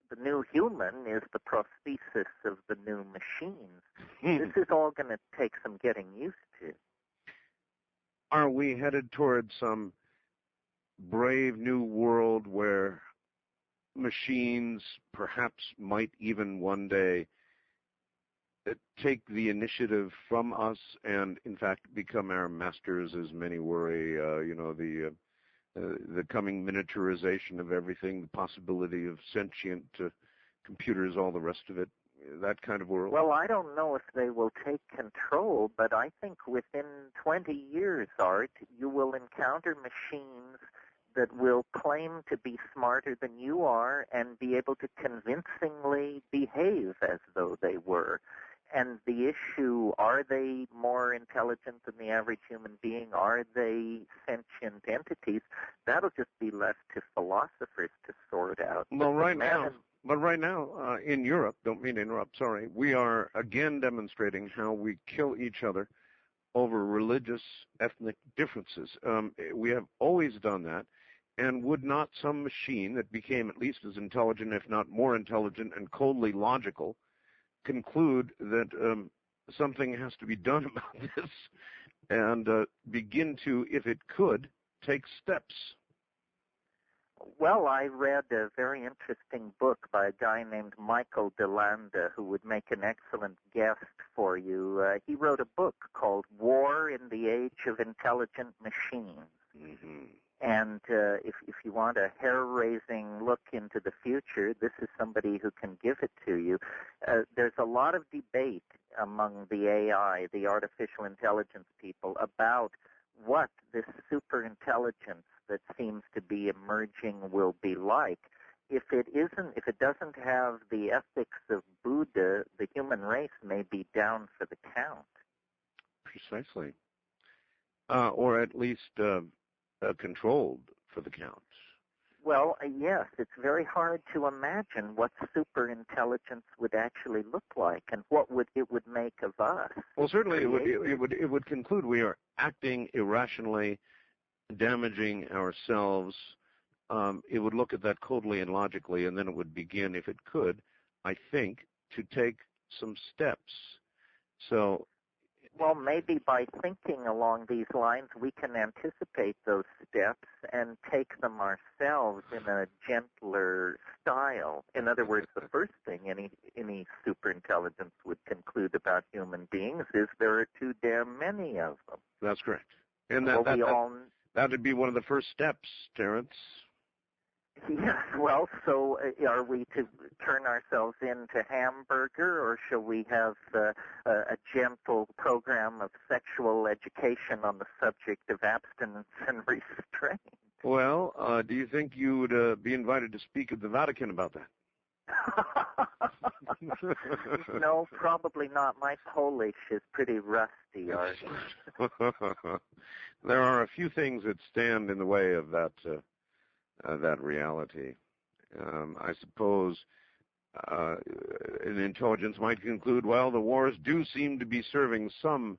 the new human is the prosthesis of the new machines. This is all going to take some getting used to. Are we headed towards some brave new world where machines perhaps might even one day take the initiative from us and, in fact, become our masters, as many worry, the coming miniaturization of everything, the possibility of sentient computers, all the rest of it, that kind of world? Well, I don't know if they will take control, but I think within 20 years, Art, you will encounter machines that will claim to be smarter than you are and be able to convincingly behave as though they were. And the issue, are they more intelligent than the average human being? Are they sentient entities? That'll just be left to philosophers to sort out. Well, right now, in Europe, don't mean to interrupt, sorry, we are again demonstrating how we kill each other over religious, ethnic differences. We have always done that. And would not some machine that became at least as intelligent, if not more intelligent, and coldly logical, conclude that something has to be done about this and begin to, if it could, take steps? Well, I read a very interesting book by a guy named Michael DeLanda, who would make an excellent guest for you. He wrote a book called War in the Age of Intelligent Machines. Mm-hmm. And if you want a hair-raising look into the future, this is somebody who can give it to you. There's a lot of debate among the AI, the artificial intelligence people, about what this superintelligence that seems to be emerging will be like. If it doesn't have the ethics of Buddha, the human race may be down for the count. Precisely. Or at least controlled for the count. Well, yes, it's very hard to imagine what superintelligence would actually look like and what it would make of us. Well, certainly it would conclude we are acting irrationally, damaging ourselves. It would look at that coldly and logically, and then it would begin, if it could, I think, to take some steps. So, well, maybe by thinking along these lines, we can anticipate those steps and take them ourselves in a gentler style. In other words, the first thing any superintelligence would conclude about human beings is there are too damn many of them. That's correct. And that would be one of the first steps, Terence. Yes, well, so are we to turn ourselves into hamburger, or shall we have a gentle program of sexual education on the subject of abstinence and restraint? Well, do you think you would be invited to speak at the Vatican about that? No, probably not. My Polish is pretty rusty, Art. There are a few things that stand in the way of that reality. I suppose an intelligence might conclude, well, the wars do seem to be serving some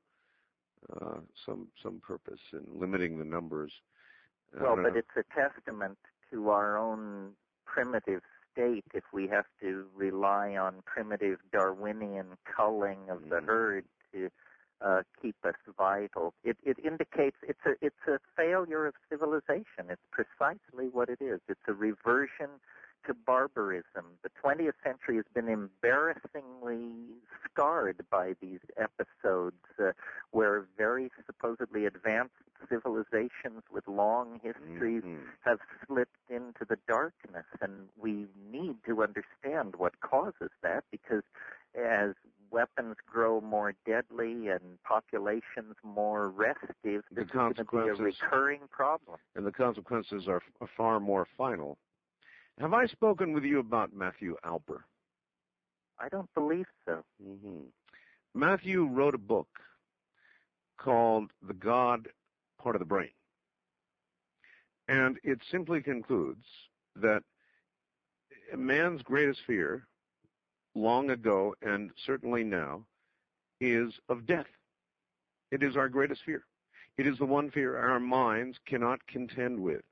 purpose in limiting the numbers. Well, but it's a testament to our own primitive state if we have to rely on primitive Darwinian culling of the herd to keep us vital. It indicates it's a failure of civilization. It's precisely what it is. It's a reversion to barbarism. The 20th century has been embarrassingly scarred by these episodes where very supposedly advanced civilizations with long histories have slipped into the darkness, and we need to understand what causes that, because as weapons grow more deadly and populations more restive, this is going to be a recurring problem. And the consequences are far more final. Have I spoken with you about Matthew Alper? I don't believe so. Matthew wrote a book called The God Part of the Brain. And it simply concludes that man's greatest fear, long ago and certainly now, is of death. It is our greatest fear. It is the one fear our minds cannot contend with.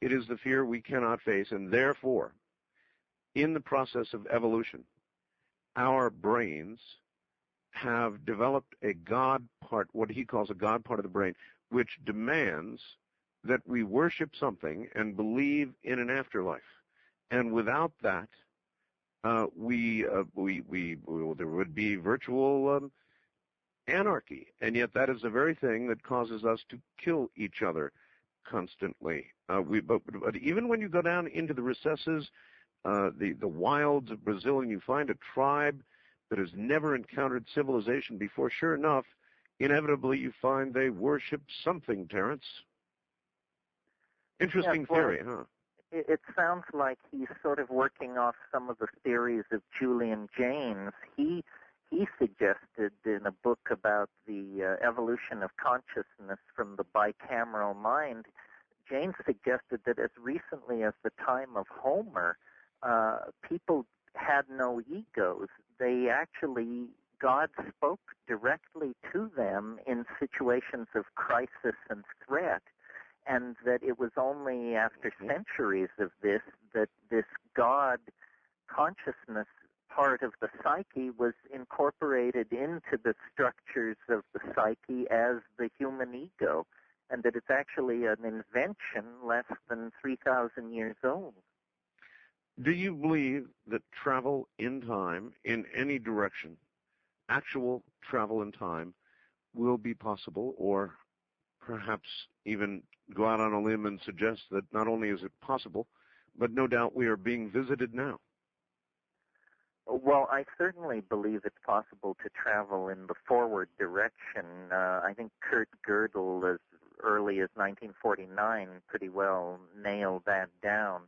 It is the fear we cannot face, and therefore, in the process of evolution, our brains have developed a God part, what he calls a God part of the brain, which demands that we worship something and believe in an afterlife. And without that, there would be virtual anarchy. And yet that is the very thing that causes us to kill each other constantly. But even when you go down into the recesses, the wilds of Brazil, and you find a tribe that has never encountered civilization before, sure enough, inevitably you find they worship something, Terence. Interesting theory, huh? It sounds like he's sort of working off some of the theories of Julian Jaynes. He suggested in a book about the evolution of consciousness from the bicameral mind, Jaynes suggested that as recently as the time of Homer, people had no egos. They actually, God spoke directly to them in situations of crisis and threat, and that it was only after centuries of this that this God consciousness part of the psyche was incorporated into the structures of the psyche as the human ego, and that it's actually an invention less than 3,000 years old. Do you believe that travel in time, in any direction, actual travel in time, will be possible, or perhaps even go out on a limb and suggest that not only is it possible, but no doubt we are being visited now? Well, I certainly believe it's possible to travel in the forward direction. I think Kurt Gödel, as early as 1949, pretty well nailed that down.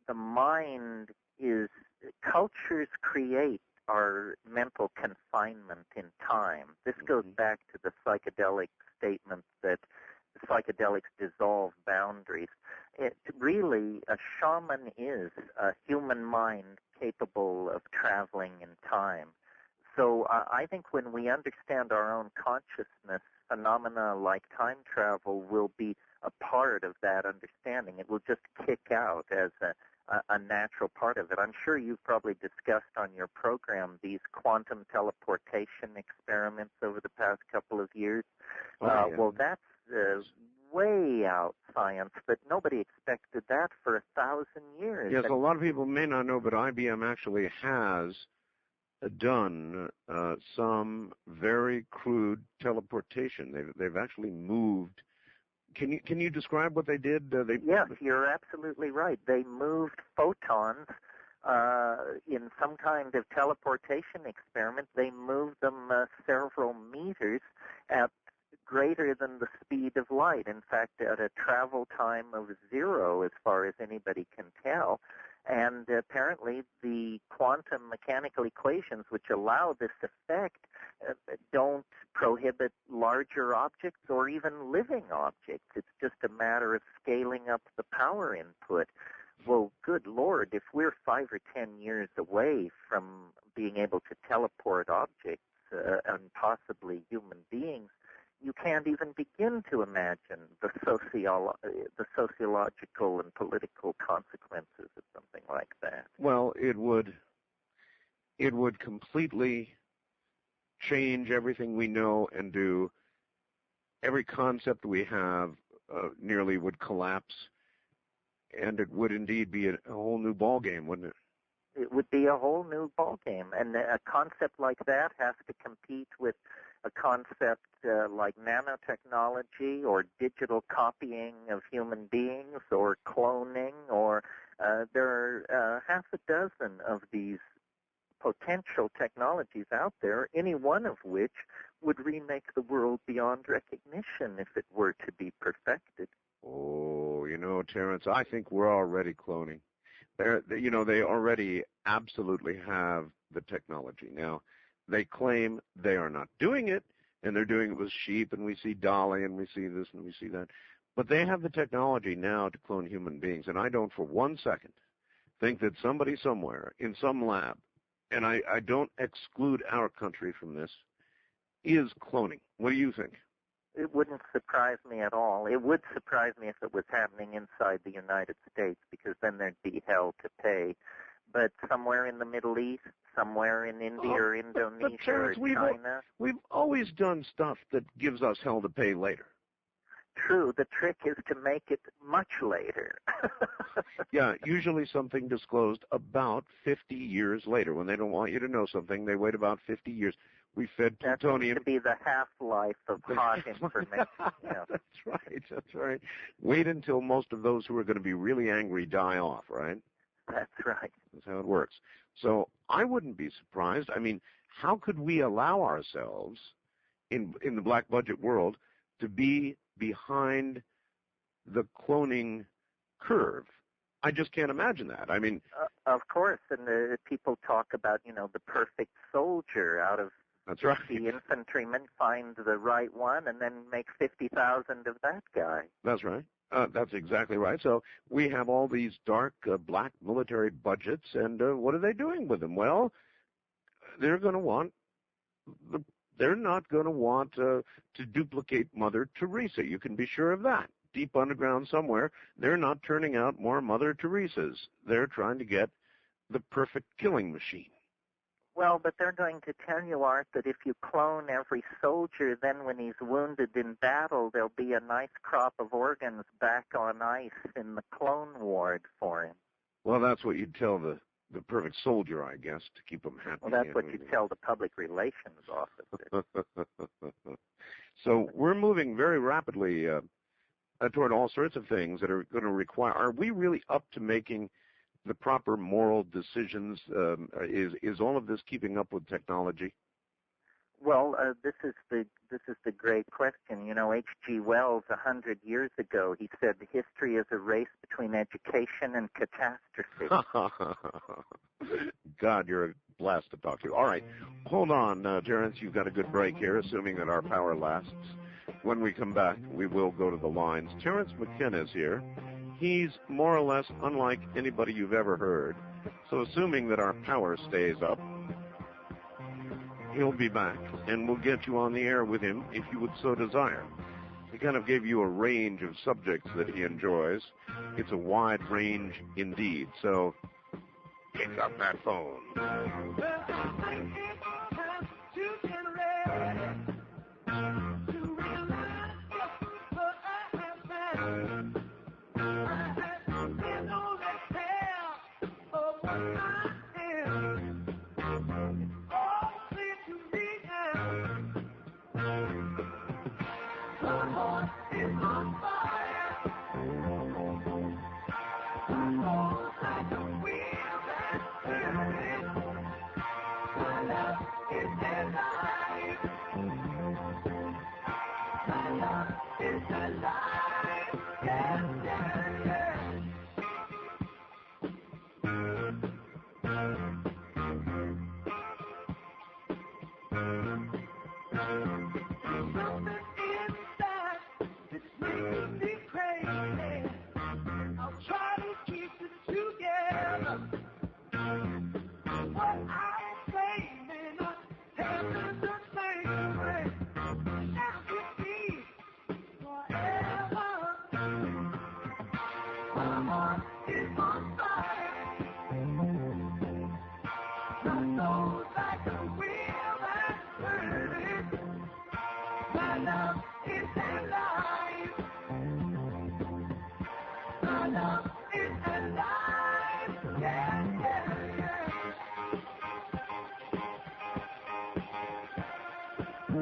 The mind is, cultures create our mental confinement in time. This goes back to the psychedelic statement that psychedelics dissolve boundaries. Really, a shaman is a human mind capable of traveling in time. So I think when we understand our own consciousness, phenomena like time travel will be a part of that understanding. It will just kick out as a natural part of it. I'm sure you've probably discussed on your program these quantum teleportation experiments over the past couple of years. Well, that's way out science, but nobody expected that for 1,000 years. Yes, a lot of people may not know, but IBM actually has done some very crude teleportation. They've actually moved. Can you describe what they did? Yes, you're absolutely right. They moved photons in some kind of teleportation experiment. They moved them several meters at greater than the speed of light. In fact, at a travel time of 0, as far as anybody can tell. And apparently the quantum mechanical equations which allow this effect don't prohibit larger objects or even living objects. It's just a matter of scaling up the power input. Well, good Lord, if we're 5 or 10 years away from being able to teleport objects and possibly human beings, you can't even begin to imagine the sociological and political consequences of something like that. Well, it would completely change everything we know and do. Every concept we have nearly would collapse, and it would indeed be a whole new ballgame, wouldn't it? It would be a whole new ballgame, and a concept like that has to compete with a concept like nanotechnology or digital copying of human beings or cloning, or there are half a dozen of these potential technologies out there, any one of which would remake the world beyond recognition if it were to be perfected. Oh, Terence, I think we're already cloning. They already absolutely have the technology. Now, they claim they are not doing it, and they're doing it with sheep, and we see Dolly, and we see this, and we see that. But they have the technology now to clone human beings, and I don't for 1 second think that somebody somewhere in some lab, and I don't exclude our country from this, is cloning. What do you think? It wouldn't surprise me at all. It would surprise me if it was happening inside the United States, because then there'd be hell to pay. But somewhere in the Middle East, somewhere in India or Indonesia Terence, or China. We've always done stuff that gives us hell to pay later. True. The trick is to make it much later. Yeah, usually something disclosed about 50 years later. When they don't want you to know something, they wait about 50 years. We fed plutonium. That seems to be the half-life of hot information. Yeah. That's right. Wait until most of those who are going to be really angry die off, right? That's right. That's how it works. So I wouldn't be surprised. I mean, how could we allow ourselves in the black budget world to be behind the cloning curve? I just can't imagine that. I mean, of course, and people talk about, the perfect soldier. Out of that's right. The infantrymen find the right one and then make 50,000 of that guy. That's right. That's exactly right. So we have all these dark black military budgets, and what are they doing with them? Well, they're going to want they're not going to want to duplicate Mother Teresa. You can be sure of that. Deep underground somewhere, they're not turning out more Mother Teresas. They're trying to get the perfect killing machine. Well, but they're going to tell you, Art, that if you clone every soldier, then when he's wounded in battle, there'll be a nice crop of organs back on ice in the clone ward for him. Well, that's what you'd tell the perfect soldier, I guess, to keep him happy. Well, that's what you tell the public relations officer. So we're moving very rapidly toward all sorts of things that are going to require. Are we really up to making the proper moral decisions? Is all of this keeping up with technology? Well, this is the great question. H.G. Wells 100 years ago, he said history is a race between education and catastrophe. God, you're a blast to talk to. All right, hold on, Terence. You've got a good break here, assuming that our power lasts. When we come back, we will go to the lines. Terence McKenna is here. He's more or less unlike anybody you've ever heard. So assuming that our power stays up, he'll be back, and we'll get you on the air with him if you would so desire. He kind of gave you a range of subjects that he enjoys. It's a wide range indeed. So pick up that phone. You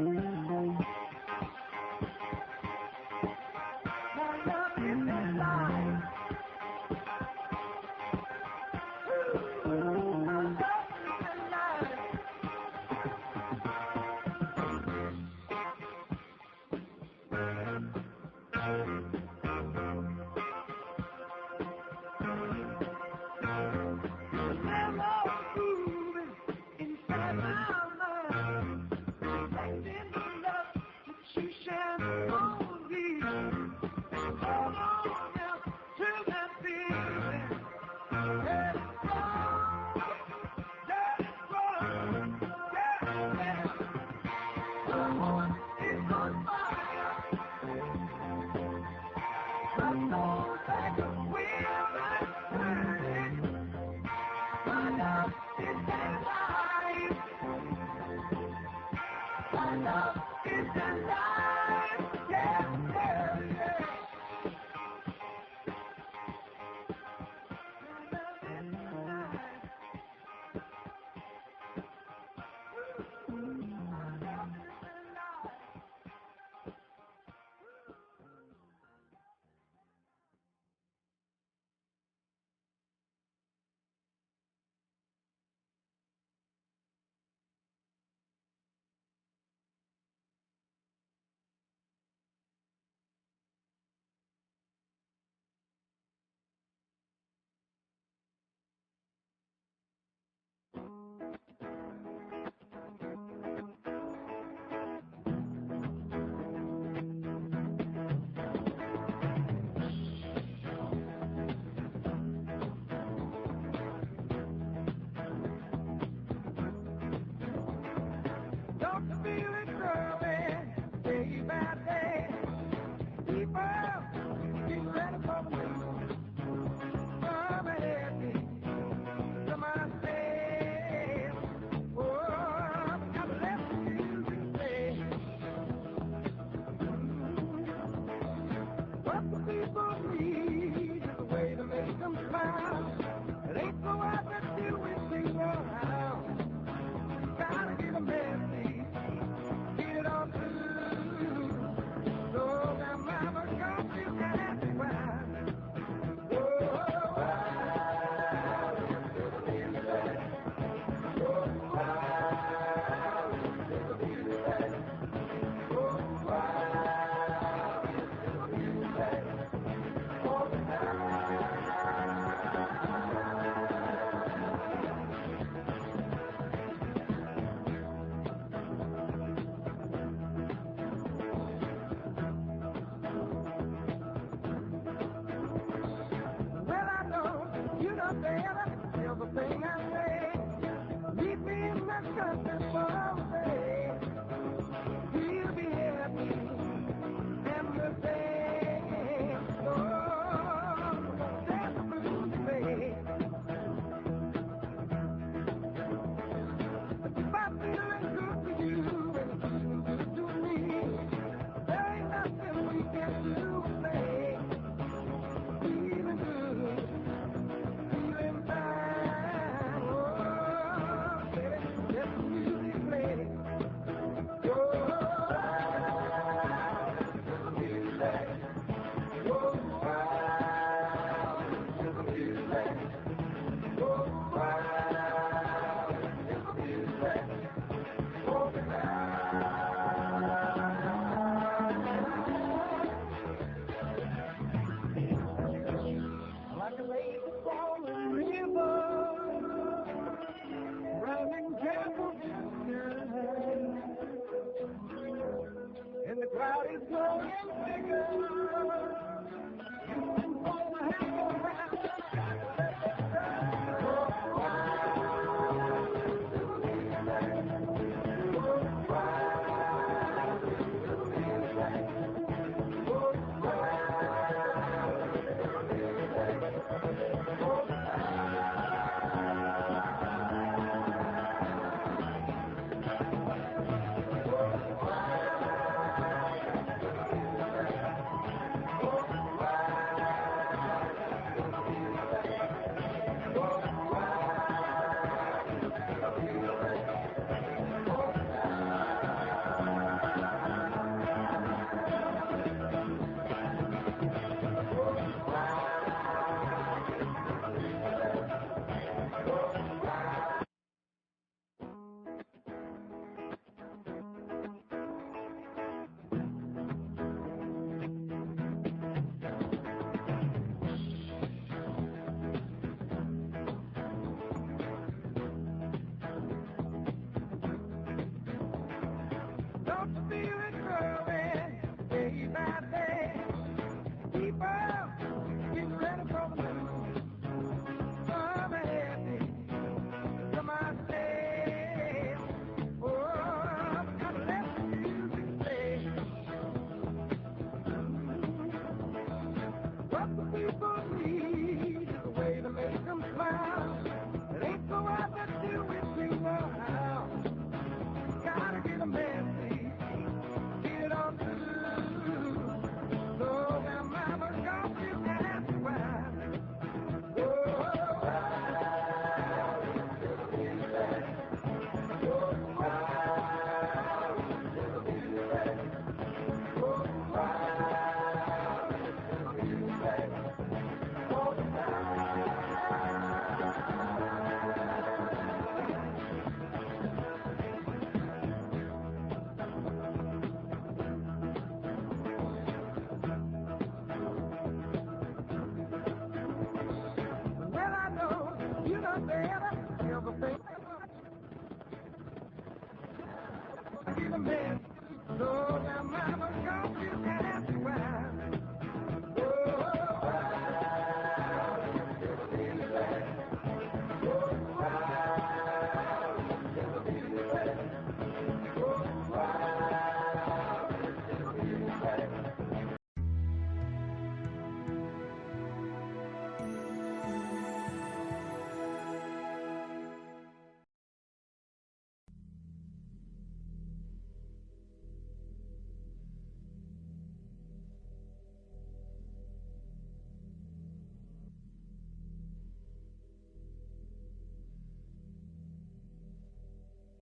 know,